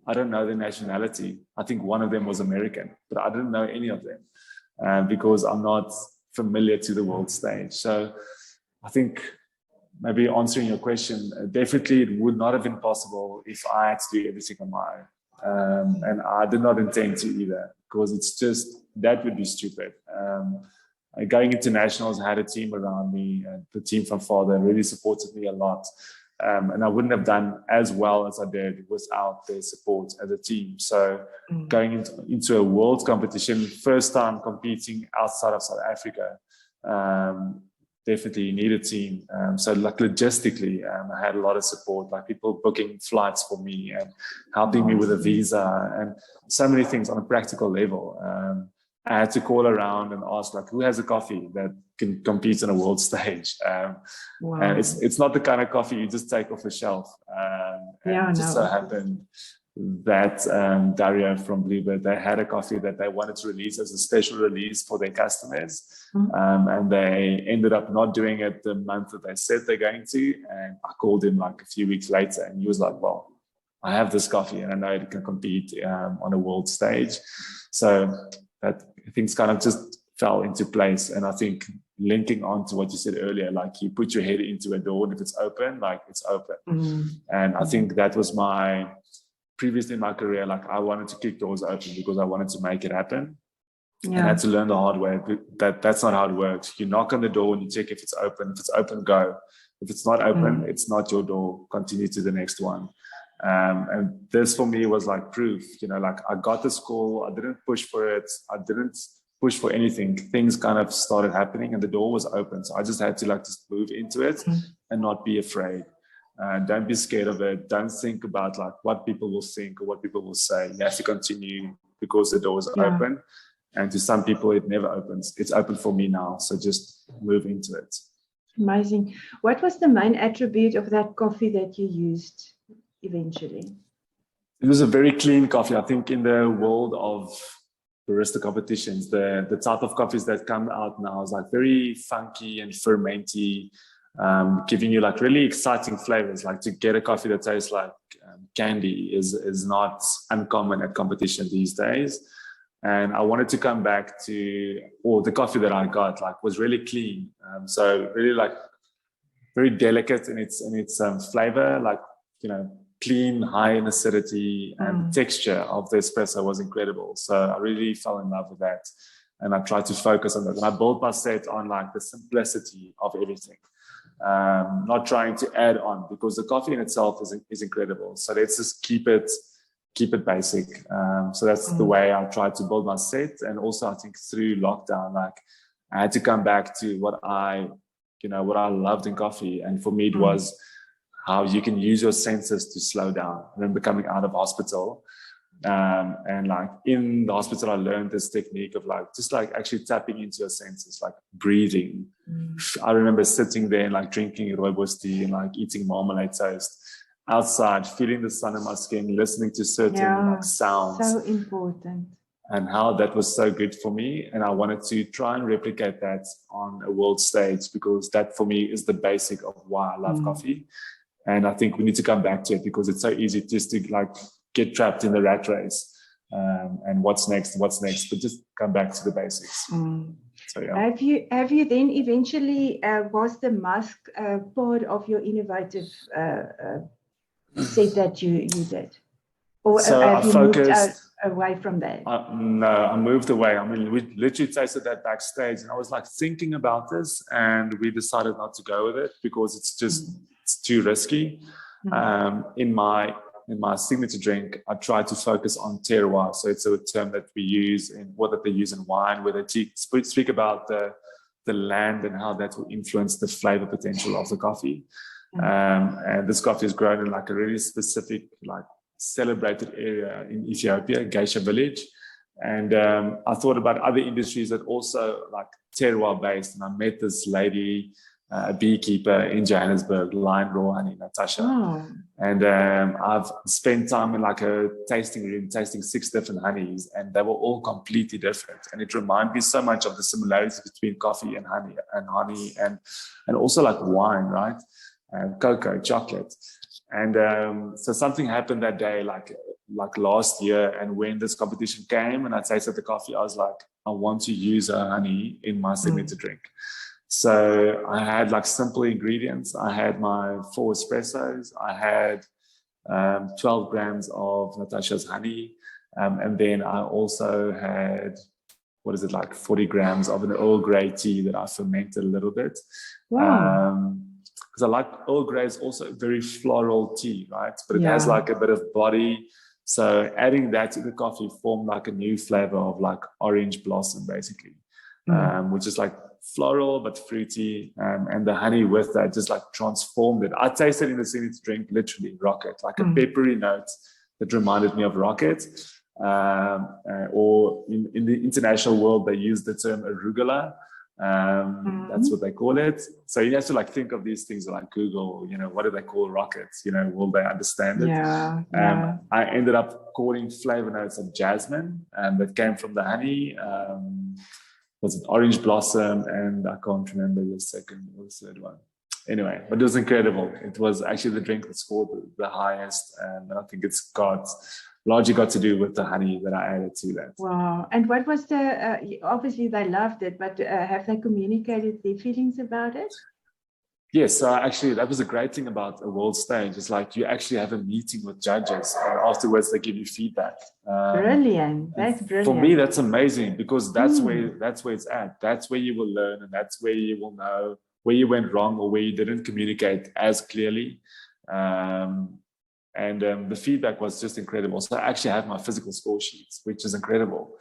I don't know their nationality. I think one of them was American, but I didn't know any of them because I'm not familiar to the world stage. So I think maybe answering your question, definitely it would not have been possible if I had to do everything on my own. And I did not intend to either, because it's just, that would be stupid. Going into nationals, I had a team around me, and the team from Father really supported me a lot. And I wouldn't have done as well as I did without their support as a team. So going into a world competition, first time competing outside of South Africa, definitely you need a team. So like logistically, I had a lot of support, like people booking flights for me and helping me with a visa and so many things on a practical level. I had to call around and ask like, who has a coffee that can compete on a world stage? And it's not the kind of coffee you just take off the shelf. And it just so happened that Dario from Bluebird, they had a coffee that they wanted to release as a special release for their customers. And they ended up not doing it the month that they said they're going to. And I called him like a few weeks later, and he was like, well, I have this coffee and I know it can compete on a world stage. So that things kind of just fell into place. And I think linking on to what you said earlier, like you put your head into a door and if it's open, like it's open. And I think that was previously in my career, like I wanted to kick doors open because I wanted to make it happen. And I had to learn the hard way that's not how it works. You knock on the door and you check if it's open. If it's open, go. If it's not open, it's not your door. Continue to the next one. And this for me was like proof, like I got this call. I didn't push for it. I didn't push for anything. Things kind of started happening and the door was open. So I just had to like just move into it and not be afraid. Don't be scared of it. Don't think about like what people will think or what people will say. You have to continue because the door is open. And to some people, it never opens. It's open for me now. So just move into it. Amazing. What was the main attribute of that coffee that you used eventually? It was a very clean coffee. I think in the world of barista competitions, the type of coffees that come out now is like very funky and fermenty, giving you like really exciting flavors. Like to get a coffee that tastes like candy is not uncommon at competition these days. And I wanted to come back to, the coffee that I got like was really clean. So really like very delicate in its flavor, like, clean, high in acidity, and the texture of the espresso was incredible. So I really fell in love with that. And I tried to focus on that. And I built my set on like the simplicity of everything. Not trying to add on because the coffee in itself is incredible. So let's just keep it basic. So that's the way I tried to build my set. And also I think through lockdown, like I had to come back to what I loved in coffee. And for me, it was how you can use your senses to slow down. I remember coming out of hospital. And like in the hospital, I learned this technique of like, just like actually tapping into your senses, like breathing. I remember sitting there and like drinking rooibos tea and like eating marmalade toast outside, feeling the sun on my skin, listening to certain like sounds. So important. And how that was so good for me. And I wanted to try and replicate that on a world stage because that for me is the basic of why I love coffee. And I think we need to come back to it because it's so easy just to like get trapped in the rat race and what's next, but just come back to the basics. So yeah. Have you then eventually was the musk part of your innovative set that you did, or so have you focused, moved away from that? No, I moved away. I mean, we literally tasted that backstage, and I was like thinking about this, and we decided not to go with it because it's too risky. In my signature drink, I try to focus on terroir. So it's a term that we use that they use in wine, where they speak about the land and how that will influence the flavor potential of the coffee. And this coffee is grown in like a really specific, like celebrated area in Ethiopia, Geisha village. And I thought about other industries that also like terroir based. And I met this lady, a beekeeper in Johannesburg, Lion Raw Honey, Natasha. And I've spent time in like a tasting room, tasting 6 different honeys, and they were all completely different. And it reminded me so much of the similarities between coffee and honey and also like wine, right? And cocoa, chocolate. And so something happened that day, like last year. And when this competition came and I tasted the coffee, I was like, I want to use a honey in my signature drink. So I had like simple ingredients. I had my 4 espressos. I had 12 grams of Natasha's honey. And then I also had, 40 grams of an Earl Grey tea that I fermented a little bit. Wow. Because I like Earl Grey is also a very floral tea, right? But it has like a bit of body. So adding that to the coffee formed like a new flavor of like orange blossom, basically, which is like floral but fruity. And the honey with that just like transformed it. I tasted in the signature drink literally rocket, like a peppery note that reminded me of rocket. Or in the international world, they use the term arugula, That's what they call it. So you have to like think of these things like Google, what do they call rockets? Will they understand it? Yeah. I ended up calling flavor notes of jasmine, that came from the honey. Was it orange blossom? And I can't remember the second or the third one. Anyway, but it was incredible. It was actually the drink that scored the highest, and I think it's largely got to do with the honey that I added to that. Wow. And what was obviously they loved it, but have they communicated their feelings about it? Yes, so actually that was a great thing about a world stage. It's like you actually have a meeting with judges, and afterwards they give you feedback. Brilliant. That's brilliant. For me, that's amazing, because that's where it's at. That's where you will learn, and that's where you will know where you went wrong or where you didn't communicate as clearly. And the feedback was just incredible. So I actually have my physical score sheets, which is incredible.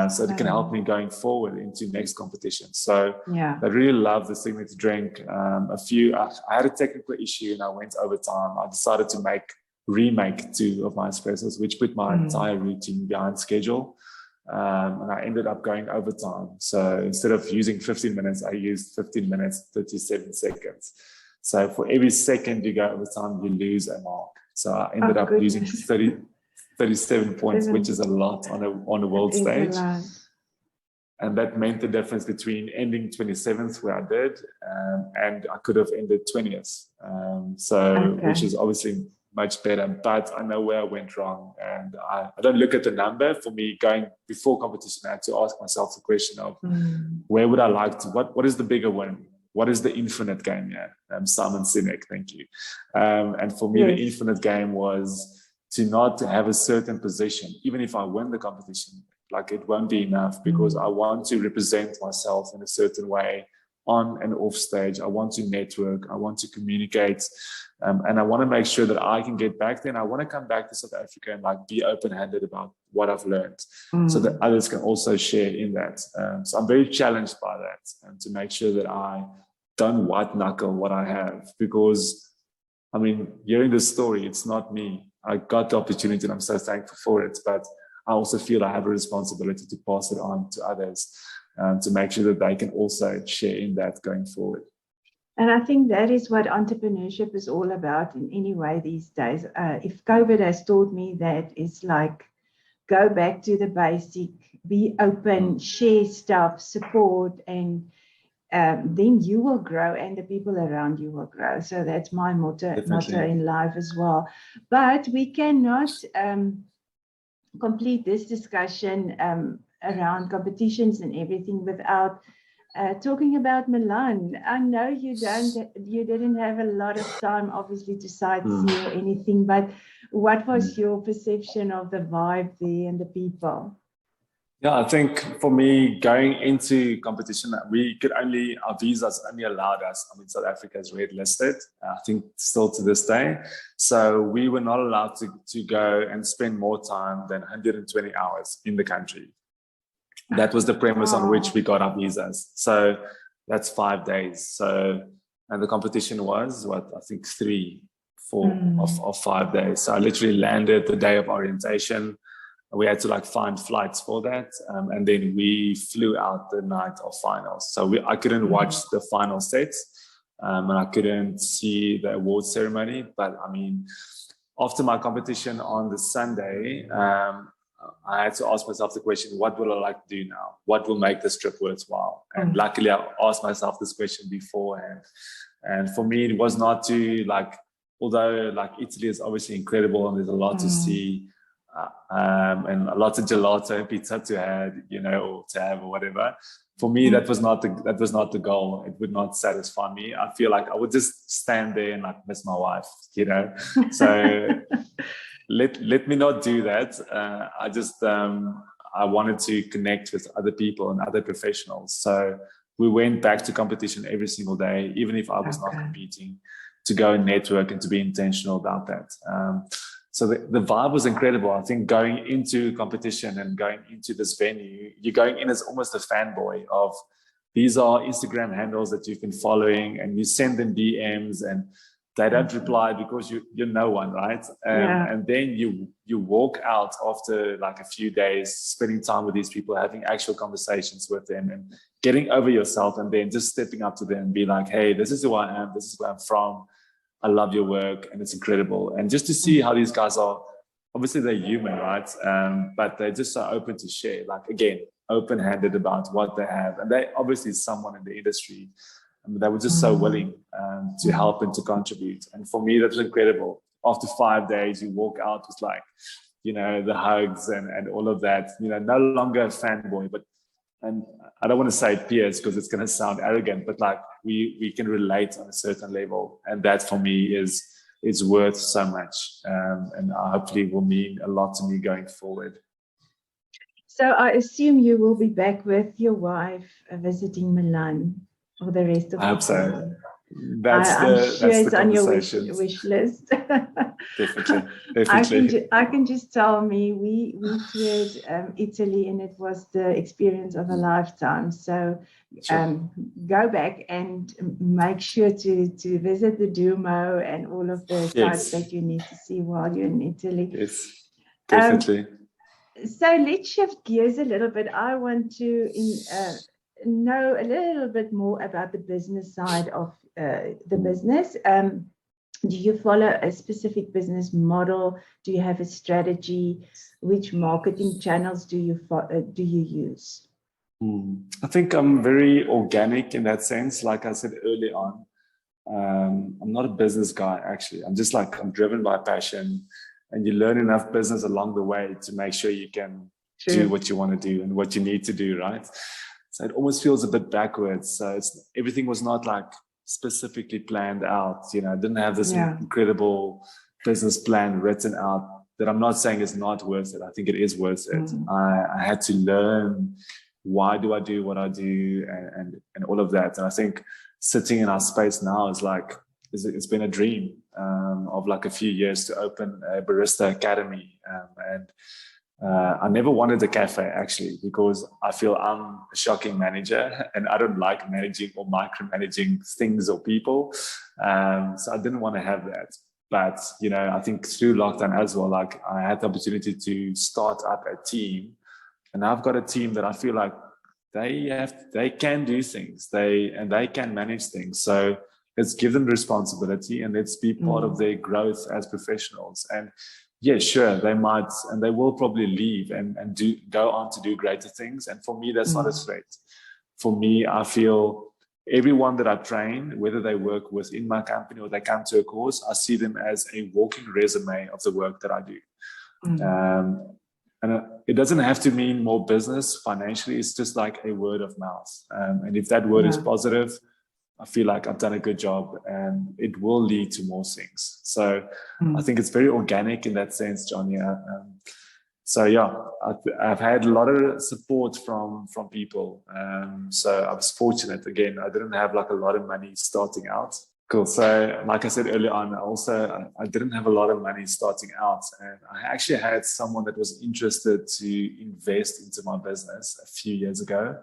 So it can help me going forward into next competition. So I really love the signature drink. I had a technical issue and I went overtime. I decided to remake 2 of my espressos, which put my entire routine behind schedule. And I ended up going overtime. So instead of using 15 minutes, I used 15 minutes, 37 seconds. So for every second you go overtime, you lose a mark. So I ended up using 37 points, which is a lot on a world stage. And that meant the difference between ending 27th, where I did, and I could have ended 20th. Which is obviously much better, but I know where I went wrong, and I don't look at the number. For me, going before competition, I had to ask myself the question of where would I like to, what is the bigger win? What is the infinite game here? Simon Sinek, thank you. And for me, the infinite game was to not have a certain position. Even if I win the competition, like it won't be enough, because I want to represent myself in a certain way on and off stage. I want to network. I want to communicate. And I want to make sure that I can get back there. And I want to come back to South Africa and like be open-handed about what I've learned, so that others can also share in that. So I'm very challenged by that, and to make sure that I don't white knuckle what I have, because I mean, hearing this story, it's not me. I got the opportunity and I'm so thankful for it, but I also feel I have a responsibility to pass it on to others, to make sure that they can also share in that going forward. And I think that is what entrepreneurship is all about in any way these days. If COVID has taught me that, it's like, go back to the basic, be open, share stuff, support, and then you will grow and the people around you will grow. So that's my motto in life as well. But we cannot complete this discussion around competitions and everything without talking about Milan. I know you didn't have a lot of time, obviously, to sightsee or anything, but what was your perception of the vibe there and the people? Yeah, I think for me, going into competition, our visas only allowed us, South Africa is red listed, I think still to this day. So we were not allowed to go and spend more time than 120 hours in the country. That was the premise on which we got our visas. So that's 5 days. So, and the competition was, I think 4 of 5 days. So I literally landed the day of orientation. We had to find flights for that, and then we flew out the night of finals. So I couldn't watch the final sets, and I couldn't see the award ceremony. But I mean, after my competition on the Sunday, I had to ask myself the question: what would I like to do now? What will make this trip worthwhile? And luckily, I asked myself this question beforehand. And for me, it was not to although Italy is obviously incredible and there's a lot to see. And a lot of gelato and pizza to have, or to have or whatever. For me, that was not the goal. It would not satisfy me. I feel like I would just stand there and miss my wife, So let me not do that. I wanted to connect with other people and other professionals. So we went back to competition every single day, even if I was not competing, to go and network and to be intentional about that. So the vibe was incredible. I think going into competition and going into this venue, you're going in as almost a fanboy of, these are Instagram handles that you've been following, and you send them DMs, and they don't reply because you're no one, right? And then you walk out after like a few days, spending time with these people, having actual conversations with them and getting over yourself, and then just stepping up to them and be like, hey, this is who I am, this is where I'm from, I love your work and it's incredible. And just to see how these guys are, obviously they're human, right? But they're just so open to share, like, again, open-handed about what they have. And they obviously someone in the industry. They were just so willing to help and to contribute. And for me, that was incredible. After 5 days, you walk out with like, you know, the hugs and all of that, you know, no longer a fanboy, but, and I don't want to say peers because it's going to sound arrogant, but like we can relate on a certain level. And that for me is worth so much. And hopefully will mean a lot to me going forward. So I assume you will be back with your wife visiting Milan for the rest of the I hope so. time. I'm sure it's on your wish list. Definitely. I can just tell me we toured Italy, and it was the experience of a lifetime. So go back and make sure to visit the Duomo and all of the sites that you need to see while you're in Italy. Yes, definitely. So let's shift gears a little bit. I want to know a little bit more about the business side of the business. Do you follow a specific business model? Do you have a strategy? Which marketing channels do you use? I think I'm very organic in that sense. Like I said early on, I'm not a business guy, actually. I'm driven by passion, and you learn enough business along the way to make sure you can do what you want to do and what you need to do, right? So it almost feels a bit backwards. So everything was not like specifically planned out. You know, I didn't have this incredible business plan written out that I'm not saying is not worth it. I think it is worth it. I had to learn, why do I do what I do, and all of that. And I think sitting in our space now is like, it's been a dream of like a few years to open a barista academy. I never wanted a cafe, actually, because I feel I'm a shocking manager and I don't like managing or micromanaging things or people. So I didn't want to have that. But, you know, I think through lockdown as well, like I had the opportunity to start up a team, and I've got a team that I feel like they can do things, they can manage things. So let's give them responsibility and let's be part of their growth as professionals. And yeah, sure, they might and they will probably leave and go on to do greater things. And for me, that's not a threat. For me, I feel everyone that I train, whether they work within my company or they come to a course, I see them as a walking resume of the work that I do. And it doesn't have to mean more business financially. It's just like a word of mouth. And if that word is positive, I feel like I've done a good job and it will lead to more things. So I think it's very organic in that sense, John. So yeah, I've had a lot of support from people. So I was fortunate. Again, I didn't have like a lot of money starting out. Cool. So like I said earlier on, I didn't have a lot of money starting out. And I actually had someone that was interested to invest into my business a few years ago.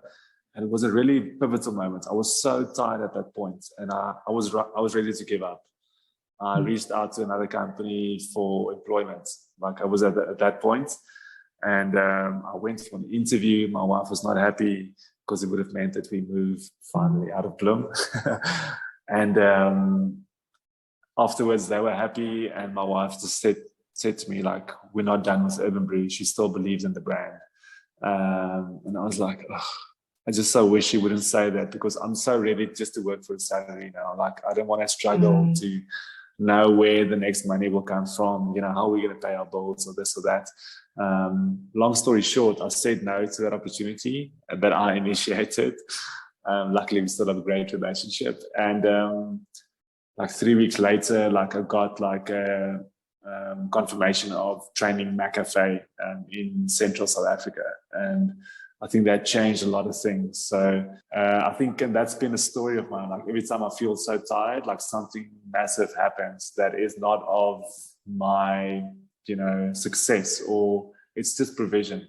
And it was a really pivotal moment. I was so tired at that point, and I was ready to give up. I reached out to another company for employment. Like I was at that point, and I went for an interview. My wife was not happy because it would have meant that we moved finally out of Bloem. And afterwards, they were happy, and my wife just said to me, like, "We're not done with Urban Brew." She still believes in the brand, and I was like, "Ugh." I just so wish she wouldn't say that, because I'm so ready just to work for a salary now. Like, I don't want to struggle to know where the next money will come from. You know, how are we going to pay our bills or this or that? Long story short, I said no to that opportunity that I initiated. Luckily, we still have a great relationship. And like 3 weeks later, like I got like a confirmation of training McCafe in Central South Africa. And I think that changed a lot of things. So I think, and that's been a story of mine. Like every time I feel so tired, like something massive happens that is not of my, you know, success, or it's just provision.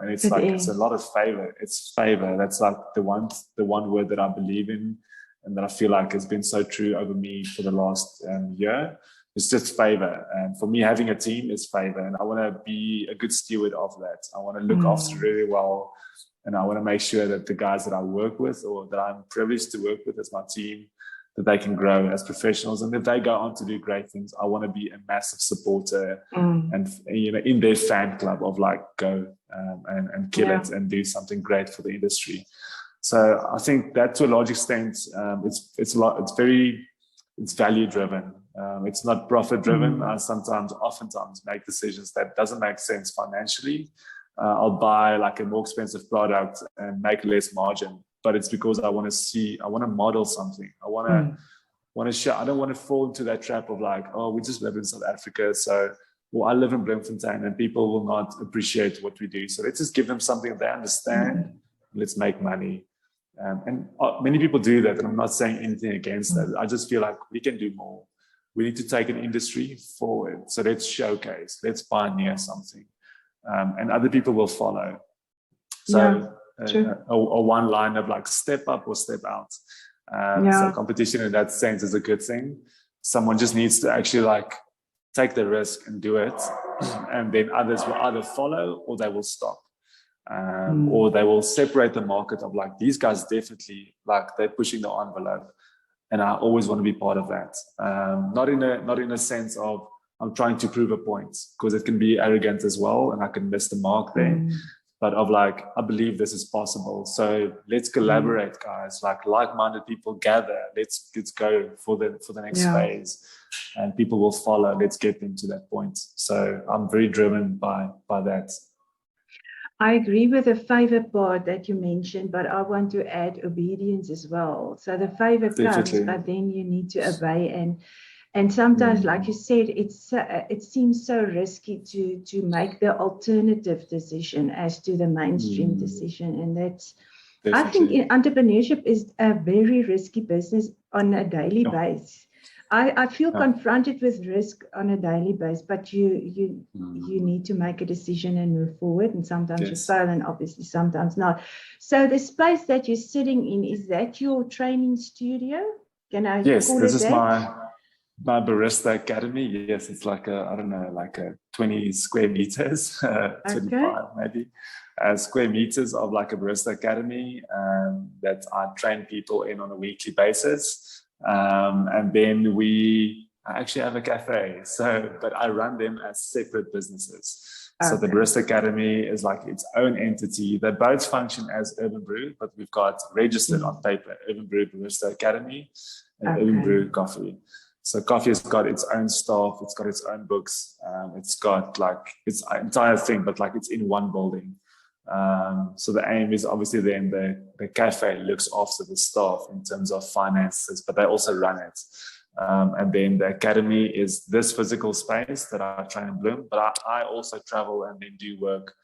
And it's like, it's a lot of favor. It's favor. That's like the one word that I believe in. and that I feel like has been so true over me for the last year. It's just favor. And for me, having a team is favor. And I want to be a good steward of that. I want to look after really well. And I want to make sure that the guys that I work with, or that I'm privileged to work with as my team, that they can grow as professionals. And if they go on to do great things, I want to be a massive supporter and, you know, in their fan club of like, go and kill it and do something great for the industry. So I think that to a large extent, it's value driven. It's not profit driven. I oftentimes make decisions that doesn't make sense financially. I'll buy like a more expensive product and make less margin, but it's because I want to model something. I want to show. I don't want to fall into that trap of like, oh, we just live in South Africa, so I live in Bloemfontein, and people will not appreciate what we do. So let's just give them something they understand. Let's make money. And many people do that, and I'm not saying anything against that. I just feel like we can do more. We need to take an industry forward. So let's showcase, let's pioneer something, and other people will follow. So a one line of like step up or step out. So competition in that sense is a good thing. Someone just needs to actually like take the risk and do it, and then others will either follow or they will stop. Or they will separate the market of like, these guys definitely like they're pushing the envelope, and I always want to be part of that. Not in a sense of I'm trying to prove a point, because it can be arrogant as well, and I can miss the mark there. But of like, I believe this is possible. So let's collaborate, guys. Like-minded people gather. Let's go for the next phase, and people will follow. Let's get them to that point. So I'm very driven by that. I agree with the favor part that you mentioned, but I want to add obedience as well. So the favor comes, but then you need to obey. And sometimes, like you said, it seems so risky to make the alternative decision as to the mainstream decision. And that's, I think entrepreneurship is a very risky business on a daily basis. I feel confronted with risk on a daily basis, but you need to make a decision and move forward. And sometimes you fail, and obviously sometimes not. So the space that you're sitting in, is that your training studio? Can I call it that? Yes, this is my barista academy. Yes, it's like a 20 square meters, 25 maybe, square meters of like a barista academy that I train people in on a weekly basis. And then I actually have a cafe, but I run them as separate businesses. So the Barista Academy is like its own entity. They both function as Urban Brew, but we've got registered on paper Urban Brew Barista Academy and Urban Brew Coffee. So coffee has got its own staff, it's got its own books, it's got like its entire thing, but like it's in one building. So the aim is obviously then the cafe looks after the staff in terms of finances, but they also run it. And then the academy is this physical space that I train in Bloem, but I also travel and then do work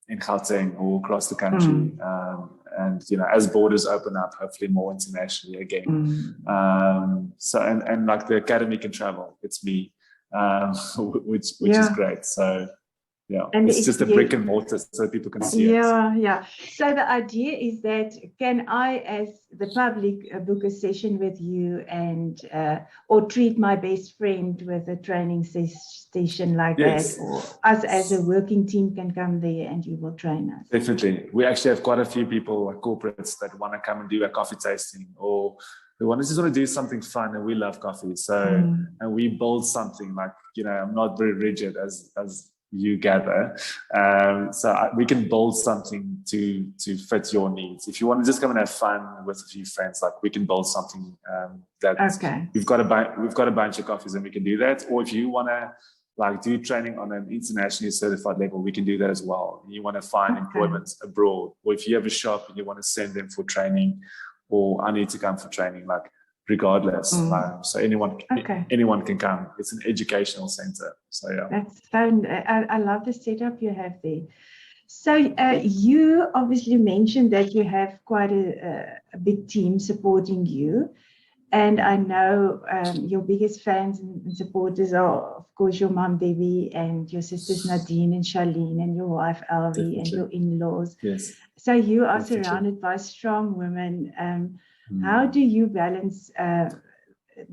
in Gauteng or across the country. And, you know, as borders open up, hopefully more internationally again. So, and like the academy can travel, it's me, which is great. So, yeah, and it's just a brick and mortar so people can see it. Yeah. So the idea is that can I, as the public, book a session with you and or treat my best friend with a training session like that, or us as a working team can come there and you will train us? Definitely. We actually have quite a few people, like corporates, that want to come and do a coffee tasting, or they just want to do something fun, and we love coffee. So and we build something like, you know, I'm not very rigid as you gather, so we can build something to fit your needs. If you want to just come and have fun with a few friends, like we can build something we've got a bunch of coffees and we can do that. Or if you want to like do training on an internationally certified level, we can do that as well. You want to find employment abroad, or if you have a shop and you want to send them for training, or I need to come for training, like regardless. So anyone can come. It's an educational center. So yeah. That's fun. I love the setup you have there. So you obviously mentioned that you have quite a big team supporting you. And I know your biggest fans and supporters are, of course, your mom, Debbie, and your sisters, Nadine and Charlene, and your wife, Alvi, and your in-laws. Yes. So you are surrounded by strong women. How do you balance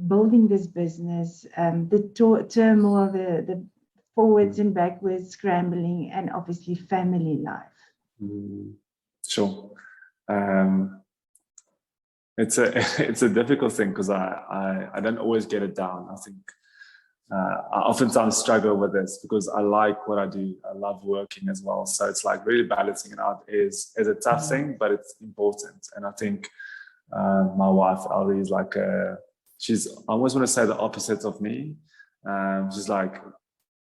building this business, the turmoil, the forwards and backwards scrambling, and obviously family life? Sure. It's a difficult thing because I don't always get it down. I think I oftentimes struggle with this because I like what I do. I love working as well. So it's like really balancing it out is a tough thing, but it's important. And I think my wife, Elrie, is like she's, I always want to say the opposite of me. She's like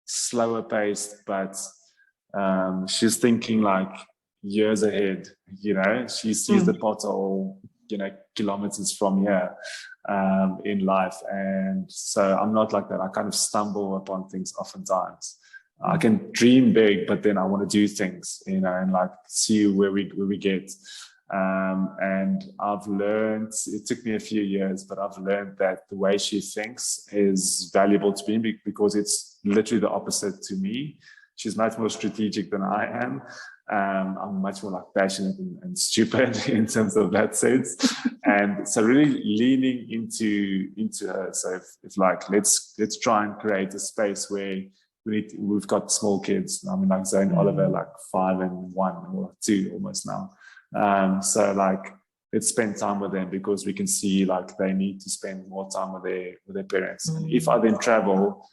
slower paced, but she's thinking like years ahead, she sees the pothole, kilometers from here in life. And so I'm not like that. I kind of stumble upon things oftentimes. I can dream big, but then I want to do things, and like see where we get. And I've learned, it took me a few years, but I've learned that the way she thinks is valuable to me because it's literally the opposite to me. She's much more strategic than I am. I'm much more like passionate and stupid in terms of that sense. And so really leaning into her. So if like, let's try and create a space where we've got small kids. I mean, like Zoe and Oliver, like 5 and 1 or 2 almost now. So like, let's spend time with them because we can see like they need to spend more time with their parents. And if I then travel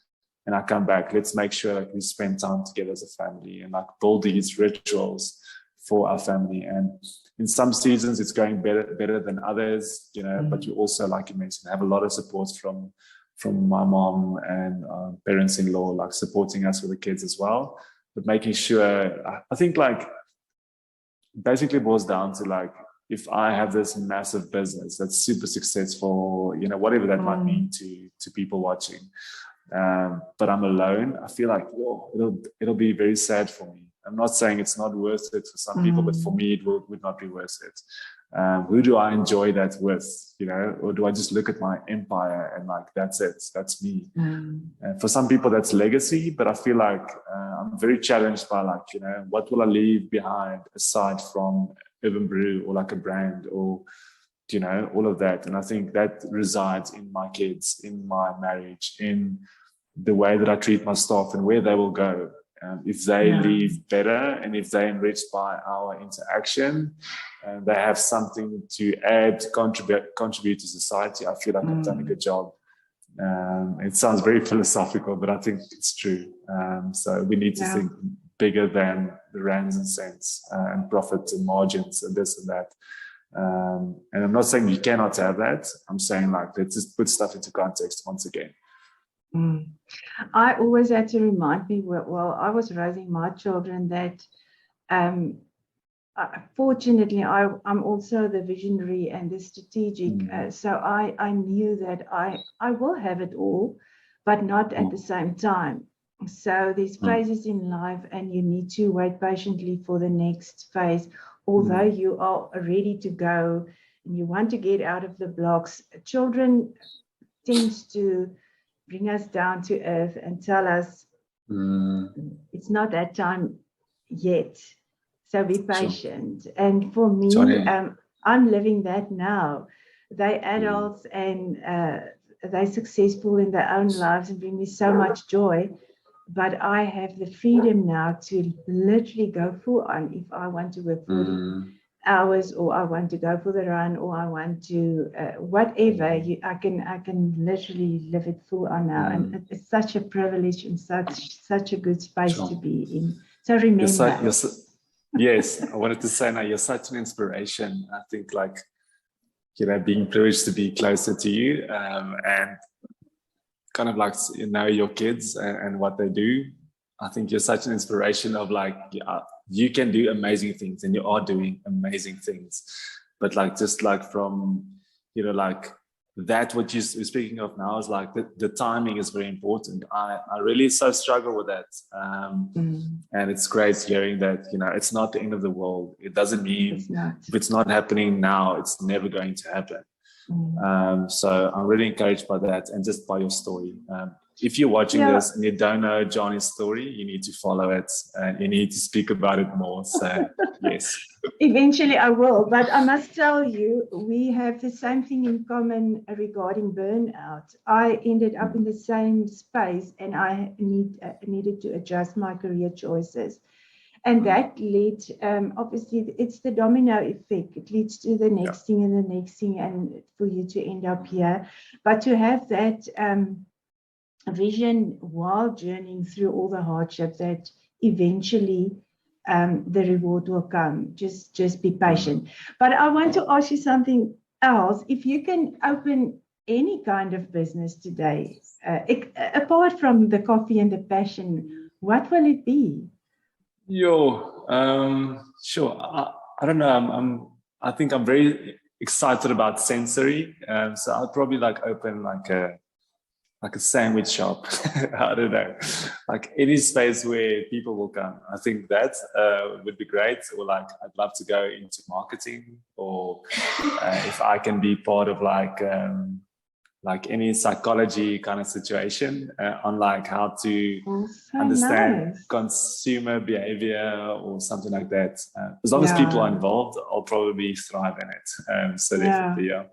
and I come back, let's make sure that we spend time together as a family and like build these rituals for our family. And in some seasons it's going better than others, but you also, like you mentioned, have a lot of support from my mom and parents-in-law, like supporting us with the kids as well. But making sure, I think like basically boils down to like, if I have this massive business that's super successful, whatever that might mean to people watching, but I'm alone, I feel like, it'll be very sad for me. I'm not saying it's not worth it for some people, but for me, it would not be worth it. Who do I enjoy that with, or do I just look at my empire and like, that's it, that's me. For some people that's legacy, but I feel like I'm very challenged by like, what will I leave behind aside from Urban Brew or like a brand or, all of that. And I think that resides in my kids, in my marriage, in the way that I treat my staff and where they will go. If they leave better and if they're enriched by our interaction and they have something to add, contribute to society, I feel like I've done a good job. It sounds very philosophical, but I think it's true. So we need to think bigger than the rands and cents and profits and margins and this and that. And I'm not saying you cannot have that. I'm saying like, let's just put stuff into context once again. I always had to remind me while I was raising my children that fortunately I'm also the visionary and the strategic. So I knew that I will have it all, but not at the same time. So there's phases in life and you need to wait patiently for the next phase. Although you are ready to go and you want to get out of the blocks, children tends to bring us down to earth and tell us it's not that time yet. So be patient. Sure. And for me, I'm living that now. They're adults and they're successful in their own lives and bring me so much joy. But I have the freedom now to literally go full on if I want to work 40 hours or I want to go for the run or I want to whatever. I can literally live it full on now. And it's such a privilege and such a good space to be in. So remember. Yes, I wanted to say now, you're such an inspiration. I think like, being privileged to be closer to you and kind of like your kids and what they do. I think you're such an inspiration of like, you can do amazing things and you are doing amazing things. But like, just like from, like that, what you're speaking of now is like the timing is very important. I really so struggle with that. And it's great hearing that, it's not the end of the world. It doesn't mean if it's not happening now, it's never going to happen. So I'm really encouraged by that and just by your story. if you're watching this and you don't know Johnny's story, you need to follow it and you need to speak about it more. So, yes. Eventually I will, but I must tell you, we have the same thing in common regarding burnout. I ended up in the same space and I needed to adjust my career choices. And that led, obviously, it's the domino effect. It leads to the next thing and the next thing, and for you to end up here. But to have that vision while journeying through all the hardship, that eventually the reward will come. Just be patient. But I want to ask you something else. If you can open any kind of business today, apart from the coffee and the passion, what will it be? Sure. I don't know. I think I'm very excited about sensory. So I'll probably open like a sandwich shop. I don't know, like any space where people will come. I think that would be great. Or I'd love to go into marketing, or if I can be part of any psychology kind of situation on how to understand consumer behavior or something like that. As long as people are involved, I'll probably thrive in it. So definitely, yeah.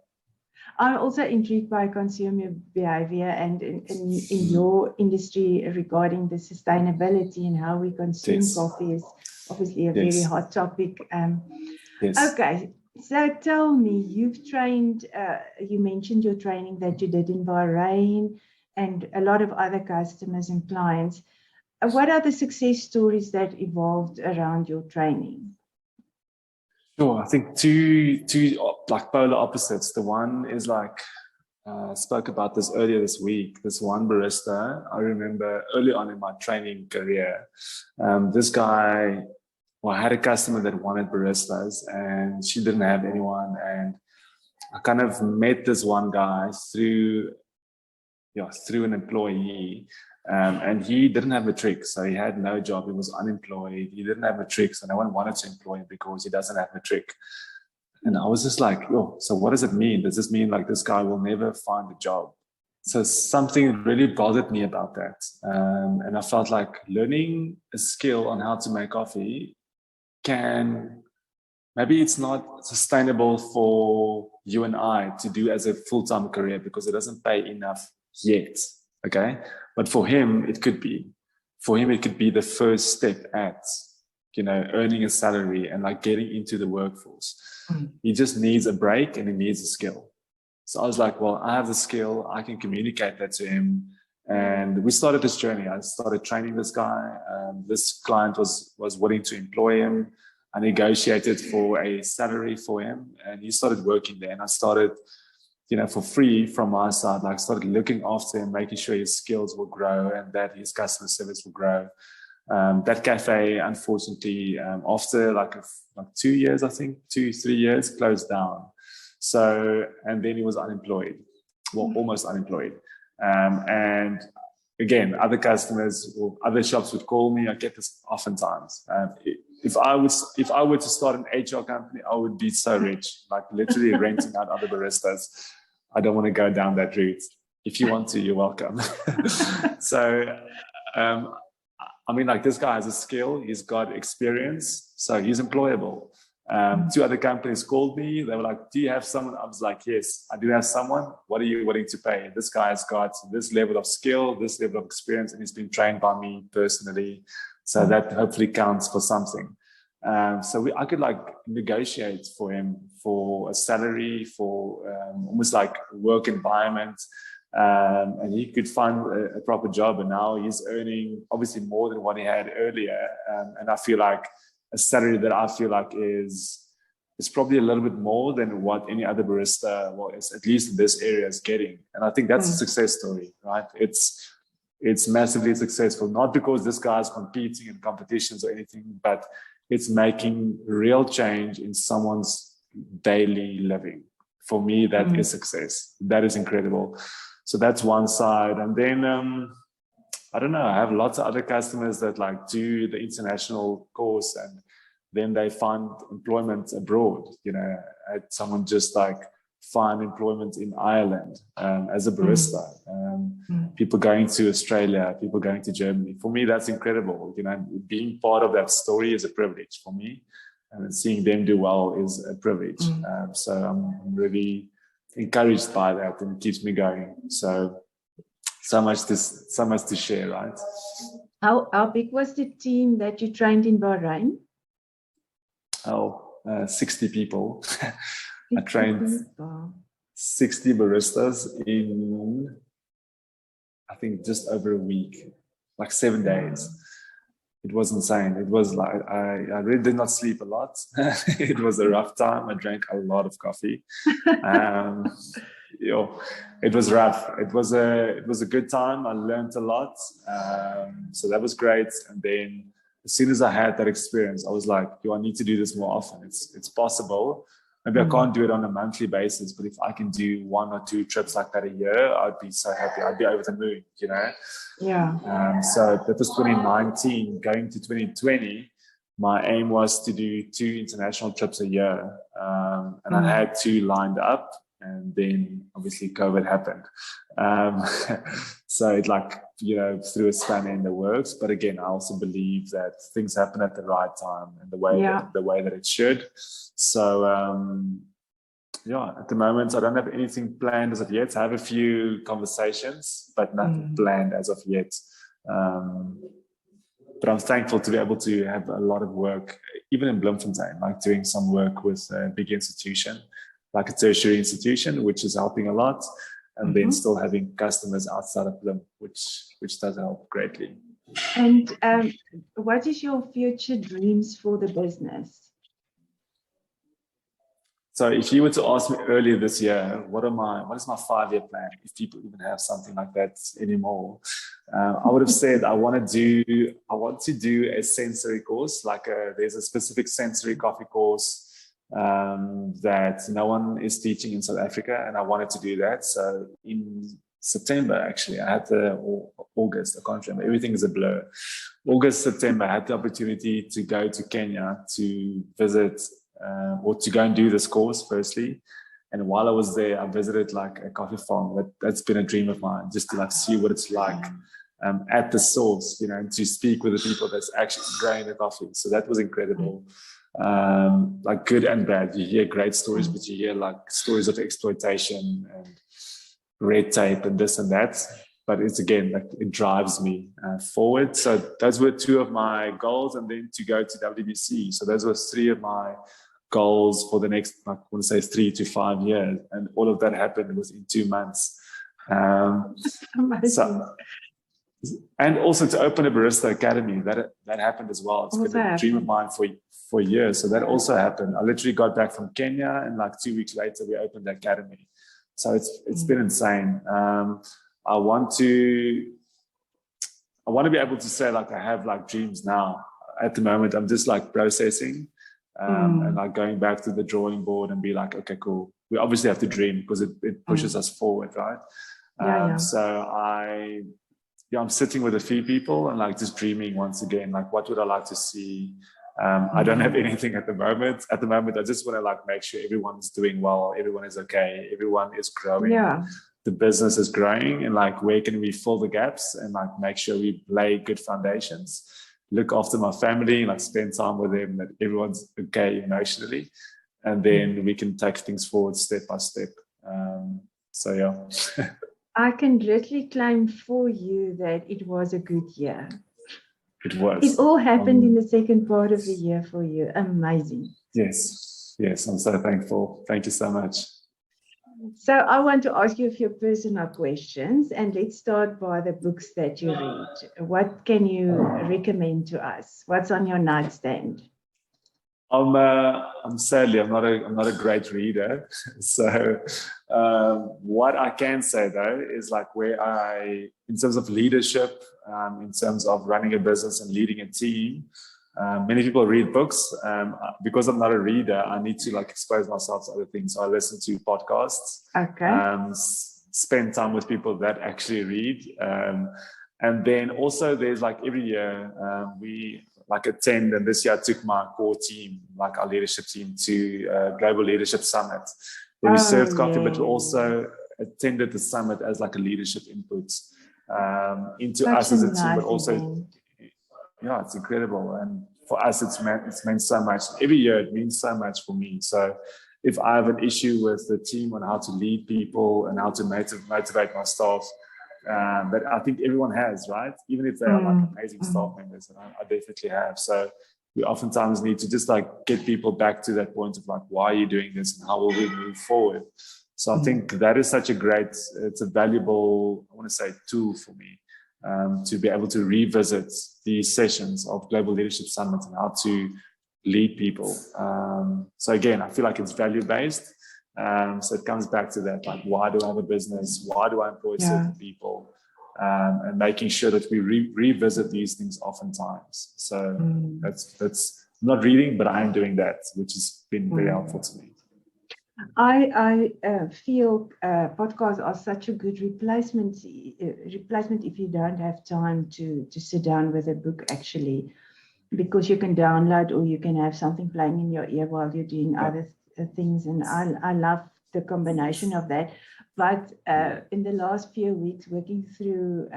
I'm also intrigued by consumer behavior and in your industry regarding the sustainability and how we consume coffee is obviously a very hot topic. Okay. So tell me, you've trained, you mentioned your training that you did in Bahrain and a lot of other customers and clients. What are the success stories that evolved around your training? Sure, I think two polar opposites. The one is I spoke about this earlier this week. This one barista, I remember early on in my training career, this guy, I had a customer that wanted baristas and she didn't have anyone. And I kind of met this one guy through an employee. And he didn't have matric, so he had no job. He was unemployed. He didn't have matric, so no one wanted to employ him because he doesn't have matric. And I was just like, so what does it mean? Does this mean this guy will never find a job? So something really bothered me about that. And I felt like learning a skill on how to make coffee maybe it's not sustainable for you and I to do as a full-time career because it doesn't pay enough yet. Okay. But for him, it could be. For him, it could be the first step at, earning a salary and getting into the workforce. He just needs a break and he needs a skill. So I was like, well, I have the skill. I can communicate that to him. And we started this journey. I started training this guy. This client was willing to employ him. I negotiated for a salary for him and he started working there. And I started, for free from my side, started looking after him, making sure his skills will grow and that his customer service will grow. That cafe, unfortunately, after 2 years, I think, 2-3 years, closed down. So, and then he was unemployed, almost unemployed. And again, other customers or other shops would call me. I get this oftentimes. If I were to start an HR company, I would be so rich, literally renting out other baristas. I don't want to go down that route. If you want to, you're welcome. So, this guy has a skill. He's got experience, so he's employable. 2 other companies called me. They were like, do you have someone? I was like, yes, I do have someone. What are you willing to pay? This guy's got this level of skill, this level of experience, and he's been trained by me personally. So that hopefully counts for something. So I could negotiate for him for a salary, for almost work environment. And he could find a proper job. And now he's earning obviously more than what he had earlier. And I feel like a salary that I feel like is probably a little bit more than what any other barista, at least in this area, is getting. And I think that's a success story, right? It's massively successful, not because this guy's competing in competitions or anything, but it's making real change in someone's daily living. For me, that is success. That is incredible. So that's one side. And then, I don't know, I have lots of other customers that do the international course and then they find employment abroad. I had someone just find employment in Ireland as a barista. People going to Australia, people going to Germany. For me, that's incredible. Being part of that story is a privilege for me, and seeing them do well is a privilege. So I'm really encouraged by that, and it keeps me going. So much to share, right? How big was the team that you trained in Bahrain? 60 people. I trained 60 baristas in, I think, just over a week, like 7 days. It was insane. It was like, I really did not sleep a lot. It was a rough time. I drank a lot of coffee. It was rough. It was a good time. I learned a lot. So that was great. And then as soon as I had that experience, I was like, I need to do this more often. It's possible. Maybe I can't do it on a monthly basis, but if I can do 1 or 2 trips like that a year, I'd be so happy. I'd be over the moon, Yeah. So that was 2019. Going to 2020, my aim was to do 2 international trips a year. And I had 2 lined up, and then obviously COVID happened. So it threw a spanner in the works. But again, I also believe that things happen at the right time and the way that it should. So at the moment, I don't have anything planned as of yet. I have a few conversations, but nothing planned as of yet. But I'm thankful to be able to have a lot of work, even in Bloemfontein, like doing some work with a big institution, like a tertiary institution, which is helping a lot. And then still having customers outside of Bloem, which does help greatly. And what is your future dreams for the business? So if you were to ask me earlier this year, what is my 5-year plan, if people even have something like that anymore, I would have said I want to do a sensory course, there's a specific sensory coffee course that no one is teaching in South Africa, and I wanted to do that. So in September, actually, I had August, I can't remember, everything is a blur. August, September, I had the opportunity to go to Kenya to visit or to go and do this course firstly. And while I was there, I visited a coffee farm. That's been a dream of mine, just to see what it's like at the source, and to speak with the people that's actually growing the coffee. So that was incredible. Good and bad. You hear great stories, but you hear stories of exploitation and red tape and this and that. But it's it drives me forward. So those were 2 of my goals, and then to go to WBC. So those were 3 of my goals for the next, I want to say 3 to 5 years, and all of that happened within 2 months. And also to open a barista academy, that happened as well. It's been a dream of mine for years. So that also happened. I literally got back from Kenya, and 2 weeks later we opened the academy. So it's been insane. I want to be able to say I have dreams now. At the moment, I'm just processing and going back to the drawing board and be okay, cool. We obviously have to dream because it pushes us forward, right? So I'm sitting with a few people and just dreaming once again, what would I like to see? I don't have anything at the moment. At the moment, I just want to make sure everyone's doing well, everyone is okay, everyone is growing. Yeah. The business is growing, and where can we fill the gaps and make sure we lay good foundations, look after my family, spend time with them, that everyone's okay emotionally, and then we can take things forward step by step. So yeah. I can literally claim for you that it was a good year. It was. It all happened in the second part of the year for you. Amazing. Yes, I'm so thankful. Thank you so much. So I want to ask you a few personal questions, and let's start by the books that you read. What can you recommend to us? What's on your nightstand? I'm sadly I'm not a great reader. So what I can say though is where in terms of leadership, in terms of running a business and leading a team, many people read books. Because I'm not a reader, I need to expose myself to other things. So I listen to podcasts. Okay. Spend time with people that actually read. And then also there's every year we attend, and this year I took my core team, our leadership team, to Global Leadership Summit, where we served coffee, but we yeah. also attended the summit as like a leadership input into Such us a as a team, but nice also, event. yeah, it's incredible. And for us, it's meant so much. Every year it means so much for me. So if I have an issue with the team on how to lead people and how to motivate my staff, but I think everyone has, right? Even if they are like amazing staff members, and I definitely have. So we oftentimes need to just like get people back to that point of like, why are you doing this and how will we move forward? So I think that is such a great, it's a valuable, I want to say, tool for me to be able to revisit these sessions of Global Leadership Summit and how to lead people. So again, I feel like it's value-based. So it comes back to that, like, why do I have a business? Why do I employ certain people? And making sure that we revisit these things oftentimes. So that's not reading, but I am doing that, which has been very helpful to me. I feel podcasts are such a good replacement if you don't have time to sit down with a book, actually, because you can download or you can have something playing in your ear while you're doing other things. And I love the combination of that. But in the last few weeks, working through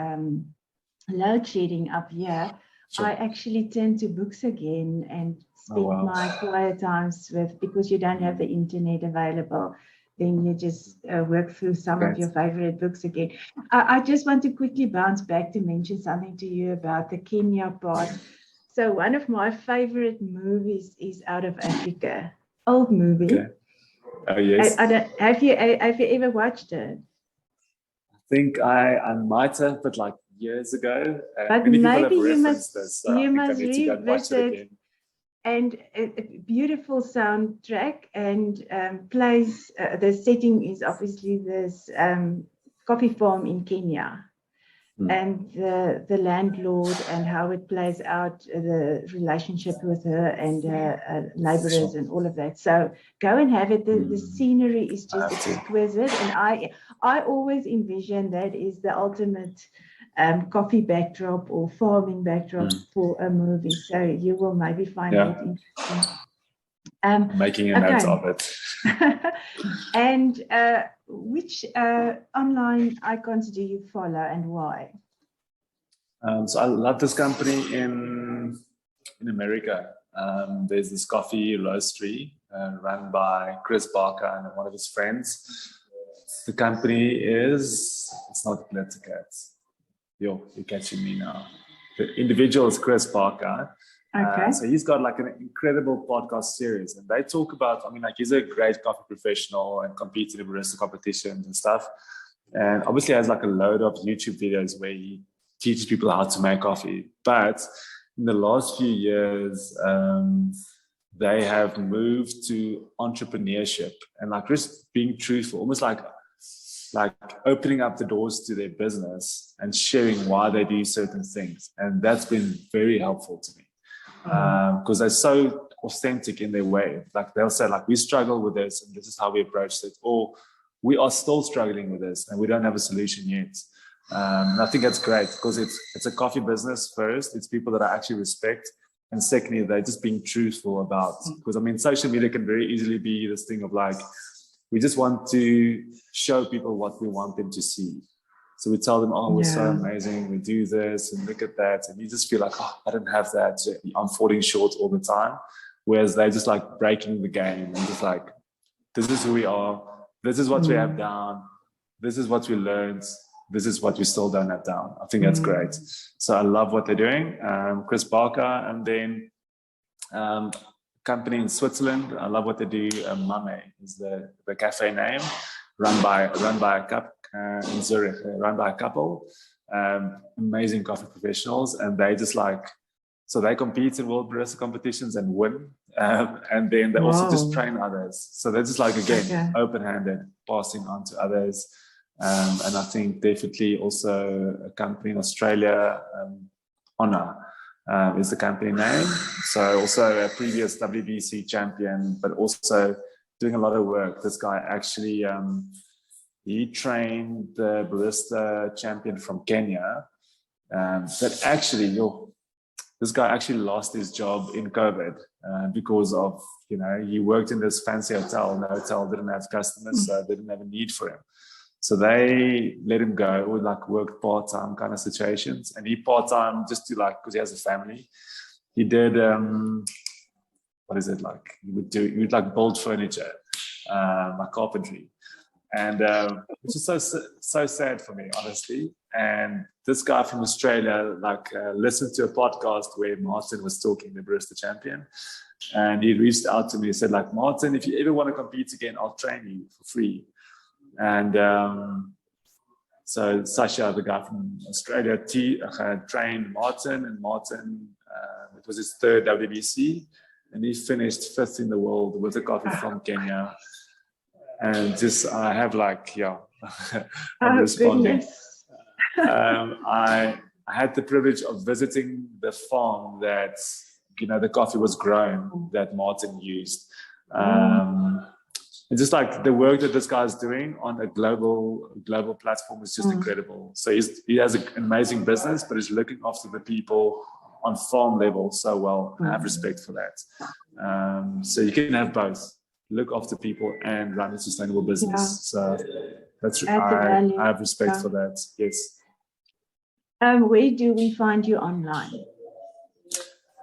load shedding up here, I actually turn to books again and spend my quiet times with, because you don't have the internet available, then you just work through some of your favorite books again. I just want to quickly bounce back to mention something to you about the Kenya part. So one of my favorite movies is Out of Africa, old movie. Okay. Oh, yes. Have you ever watched it? I think I might have, but like years ago. But many maybe people have you referenced must this, so I think I need to go and watch it again. And a beautiful soundtrack, and plays. The setting is obviously this coffee farm in Kenya, and the landlord and how it plays out, the relationship with her and laborers and all of that. So go and have it. The scenery is just exquisite, and I always envision that is the ultimate coffee backdrop or farming backdrop for a movie. So you will maybe find that interesting. Making a note of it. And which online icons do you follow and why? So I love this company in America. There's this coffee roastery run by Chris Barker and one of his friends. The company is, it's not Glittercat. You're catching me now. The individual is Chris Barker. Okay. So he's got like an incredible podcast series, and they talk about, I mean, like, he's a great coffee professional and competes in barista competitions and stuff. And obviously has like a load of YouTube videos where he teaches people how to make coffee. But in the last few years, they have moved to entrepreneurship and like just being truthful, almost like opening up the doors to their business and sharing why they do certain things. And that's been very helpful to me because they're so authentic in their way. Like they'll say, like, we struggle with this and this is how we approached it, or we are still struggling with this and we don't have a solution yet. And I think that's great because it's a coffee business first. It's people that I actually respect. And secondly, they're just being truthful about, because I mean, social media can very easily be this thing of like, we just want to show people what we want them to see. So we tell them, oh, we're so amazing, we do this and look at that. And you just feel like, oh, I don't have that. I'm falling short all the time. Whereas they're just like breaking the game and just like, this is who we are. This is what we have down. This is what we learned. This is what we still don't have down. I think that's great. So I love what they're doing. Chris Barker, and then company in Switzerland. I love what they do. Mame is the cafe name, run by a couple in Zurich, run by a couple, amazing coffee professionals, and they just like, so they compete in world barista competitions and win, and then they also just train others. So they're just like, again, open-handed, passing on to others. And I think definitely also a company in Australia, Honor, is the company name. So also a previous WBC champion, but also doing a lot of work. This guy actually, he trained the barista champion from Kenya. That actually, this guy actually lost his job in COVID because of, he worked in this fancy hotel. The hotel didn't have customers, so they didn't have a need for him. So they let him go, or like worked part-time kind of situations. And he part-time just to because he has a family. He did, what is it like? He would build furniture, like carpentry. And which is so sad for me, honestly. And this guy from Australia, listened to a podcast where Martin was talking, the barista champion. And he reached out to me and said, Martin, if you ever want to compete again, I'll train you for free. And so Sasha, the guy from Australia, trained Martin, and Martin, it was his third WBC, and he finished 5th in the world with a coffee from Kenya. And I have I'm responding. I had the privilege of visiting the farm that, the coffee was grown that Martin used. And just the work that this guy is doing on a global platform is just incredible. So he has an amazing business, but he's looking after the people on farm level so well. I have respect for that. So you can have both. Look after people and run a sustainable business. So that's I have respect for that. Yes. Where do we find you online?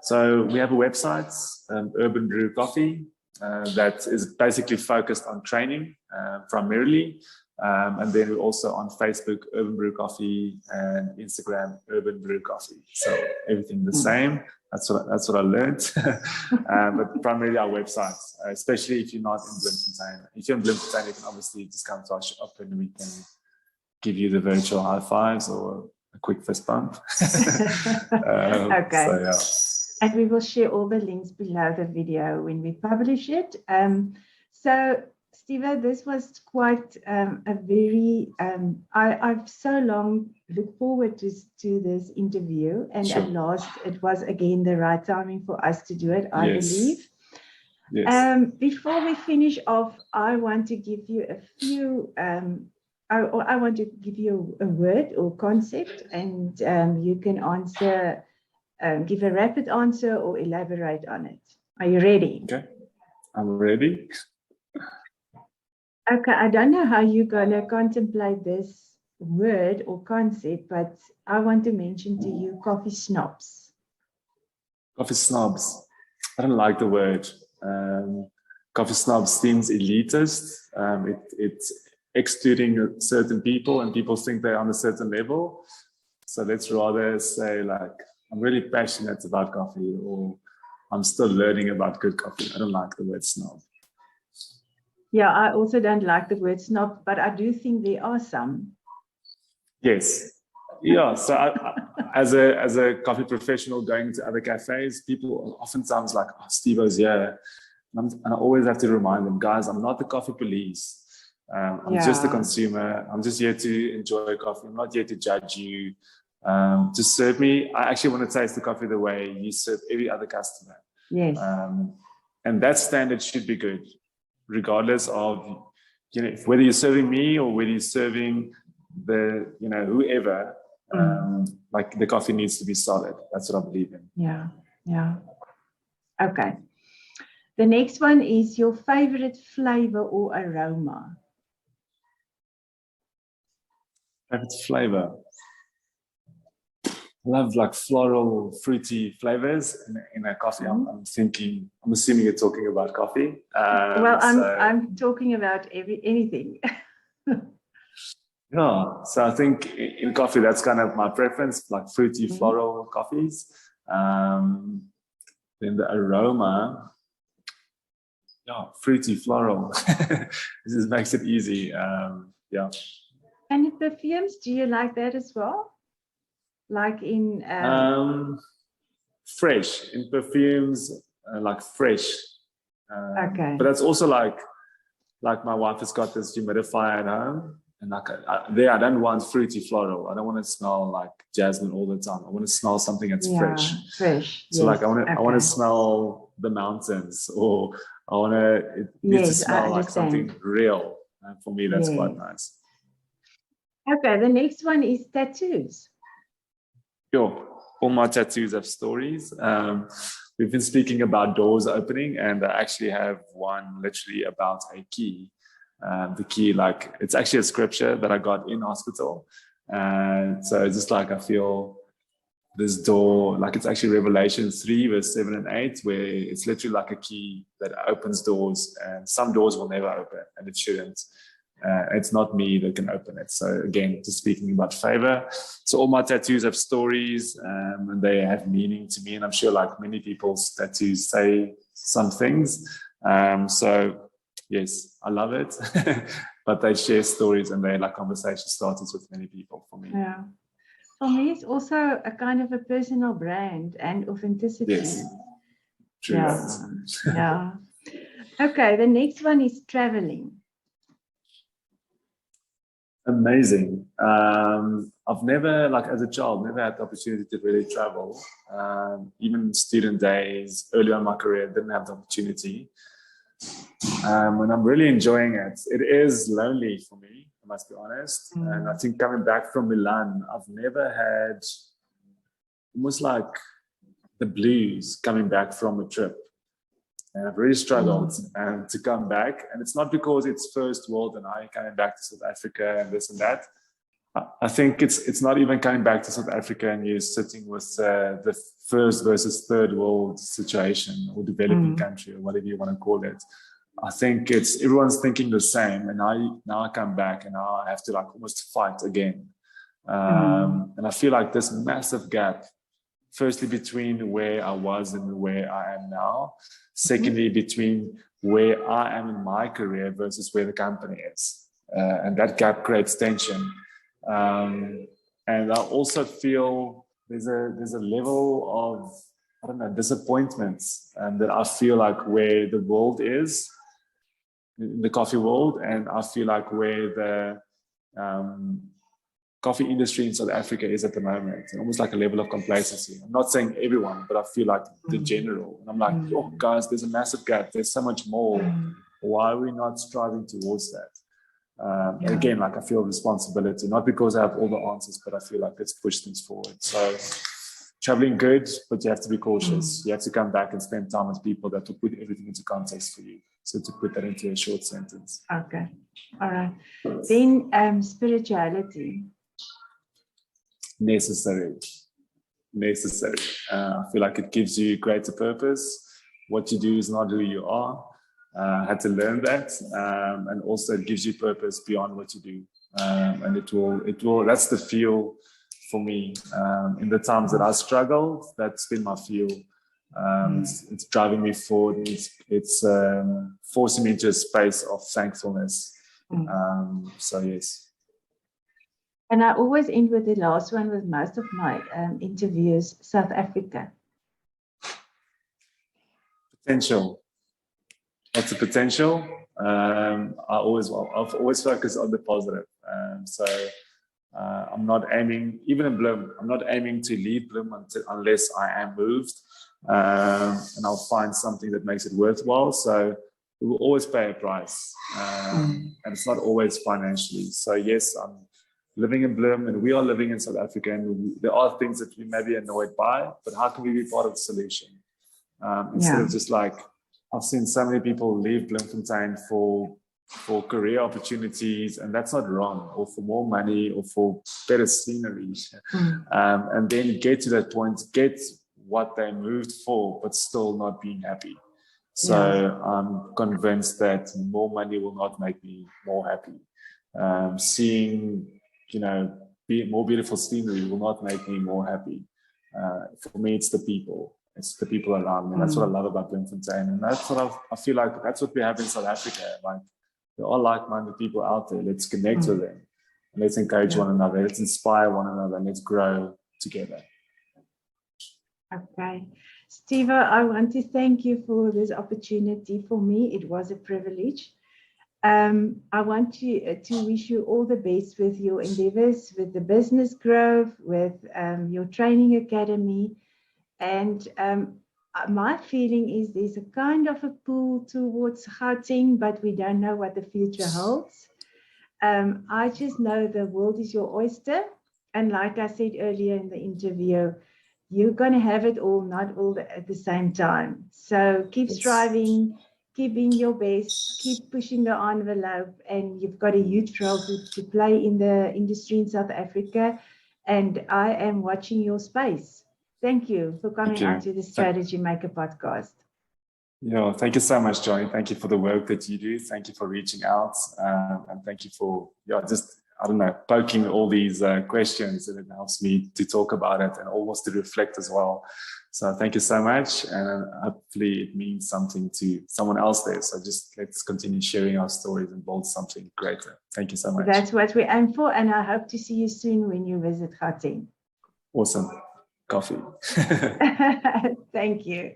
So we have a website, Urban Brew Coffee, that is basically focused on training primarily. And then we're also on Facebook, Urban Brew Coffee, and Instagram, Urban Brew Coffee. So everything the same. That's what I learned. But primarily our website, especially if you're not in Bloemfontein. If you're in Bloemfontein, you can obviously just come to our shop and we can give you the virtual high fives or a quick fist bump. Okay. So, yeah. And we will share all the links below the video when we publish it. So, Stevo, this was quite a very, I've so long looked forward to this interview, and at last it was again the right timing for us to do it, I believe. Yes. Before we finish off, I want to give you a few, I want to give you a word or concept, and you can answer, give a rapid answer or elaborate on it. Are you ready? Okay, I'm ready. Okay, I don't know how you're going to contemplate this word or concept, but I want to mention to you coffee snobs. Coffee snobs. I don't like the word. Coffee snobs seems elitist. It's excluding certain people, and people think they're on a certain level. So let's rather say I'm really passionate about coffee, or I'm still learning about good coffee. I don't like the word snob. Yeah, I also don't like the word snob, but I do think there are some. Yes. Yeah. So as a coffee professional going to other cafes, people oftentimes Stevo's here. And I always have to remind them, guys, I'm not the coffee police. I'm just a consumer. I'm just here to enjoy coffee. I'm not here to judge you. Just serve me. I actually want to taste the coffee the way you serve every other customer. Yes. And that standard should be good, regardless of whether you're serving me or whether you're serving the whoever. The coffee needs to be solid. That's what I believe in. Yeah. Okay. The next one is your favorite flavor or aroma. Favorite flavor. I love floral, fruity flavors in a coffee. I'm assuming you're talking about coffee. I'm talking about anything. Yeah, so I think in coffee, that's kind of my preference, fruity, floral coffees. Then the aroma, fruity, floral. This just makes it easy. Yeah. And in perfumes, do you like that as well? Like in fresh in perfumes, fresh. Okay. But that's also like my wife has got this humidifier at home, and I don't want fruity floral. I don't want to smell like jasmine all the time. I want to smell something that's fresh. Fresh. So I want to smell the mountains, or it needs to smell like something real. And for me, that's quite nice. Okay, the next one is tattoos. Sure. all my tattoos have stories. We've been speaking about doors opening, and I actually have one literally about a key. The key, like, it's actually a scripture that I got in hospital. And so it's just like I feel this door, like it's actually Revelation 3, verse 7 and 8, where it's literally like a key that opens doors, and some doors will never open, and it shouldn't. It's not me that can open it. So again, just speaking about favor. So all my tattoos have stories, and they have meaning to me. And I'm sure like many people's tattoos say some things. So yes, I love it. But they share stories, and they're like conversation starters with many people for me. Yeah. For me, it's also a kind of a personal brand and authenticity. Yes. True. Yeah. Yeah. Okay, the next one is traveling. Amazing. I've never, like as a child, never had the opportunity to really travel. Even student days, early on in my career, didn't have the opportunity. And I'm really enjoying it. It is lonely for me, I must be honest. And I think coming back from Milan, I've never had almost like the blues coming back from a trip. And I've really struggled to come back. And it's not because it's first world and I coming back to South Africa and this and that. I think it's not even coming back to South Africa and you're sitting with the first versus third world situation or developing country or whatever you want to call it. I think it's everyone's thinking the same. And now I come back and now I have to like almost fight again. And I feel like this massive gap, firstly, between where I was and where I am now. Secondly, between where I am in my career versus where the company is. And that gap creates tension. And I also feel there's a level of, I don't know, disappointment that I feel like where the world is, in the coffee world, and I feel like where the coffee industry in South Africa is at the moment, and almost like a level of complacency. I'm not saying everyone, but I feel like the general. And I'm like, oh, guys, there's a massive gap. There's so much more. Why are we not striving towards that? Again, like I feel responsibility, not because I have all the answers, but I feel like let's push things forward. So traveling good, but you have to be cautious. You have to come back and spend time with people that will put everything into context for you. So to put that into a short sentence. Okay. All right. Then spirituality. Necessary. I feel like it gives you greater purpose. What you do is not who you are. I had to learn that, and also it gives you purpose beyond what you do, and it will. That's the fuel for me in the times that I struggled. That's been my fuel. It's driving me forward. It's forcing me into a space of thankfulness. So yes. And I always end with the last one with most of my interviews, South Africa. Potential. What's the potential? I've always focused on the positive. I'm not aiming, even in Bloom, I'm not aiming to leave Bloom unless I am moved. And I'll find something that makes it worthwhile. So we will always pay a price. And it's not always financially. So yes, I'm living in Bloom and we are living in South Africa, and there are things that we may be annoyed by, but how can we be part of the solution? Instead of just like, I've seen so many people leave Bloemfontein for career opportunities, and that's not wrong, or for more money or for better scenery. And then get to that point, get what they moved for, but still not being happy. So I'm convinced that more money will not make me more happy. Seeing, more beautiful scenery will not make me more happy. For me, it's the people. It's the people around me. That's what I love about Bloemfontein. And that's what I feel like that's what we have in South Africa. Like, there are like-minded people out there. Let's connect with them. And let's encourage one another. Let's inspire one another. And let's grow together. Okay. Stevo, I want to thank you for this opportunity. For me, it was a privilege. I want to wish you all the best with your endeavors, with the business growth, with your training academy. And my feeling is there's a kind of a pull towards Gauteng, but we don't know what the future holds. I just know the world is your oyster. And like I said earlier in the interview, you're going to have it all, not all at the same time. So keep striving, keep being your best, keep pushing the envelope, and you've got a huge role to play in the industry in South Africa. And I am watching your space. Thank you for coming on to the Strategy Maker podcast. Yeah, thank you so much, Johnny. Thank you for the work that you do. Thank you for reaching out. And thank you for, poking all these questions, and it helps me to talk about it and almost to reflect as well. So thank you so much. And hopefully it means something to someone else there. So just let's continue sharing our stories and build something greater. Thank you so much. That's what we aim for. And I hope to see you soon when you visit Gauteng. Awesome. Coffee. Thank you.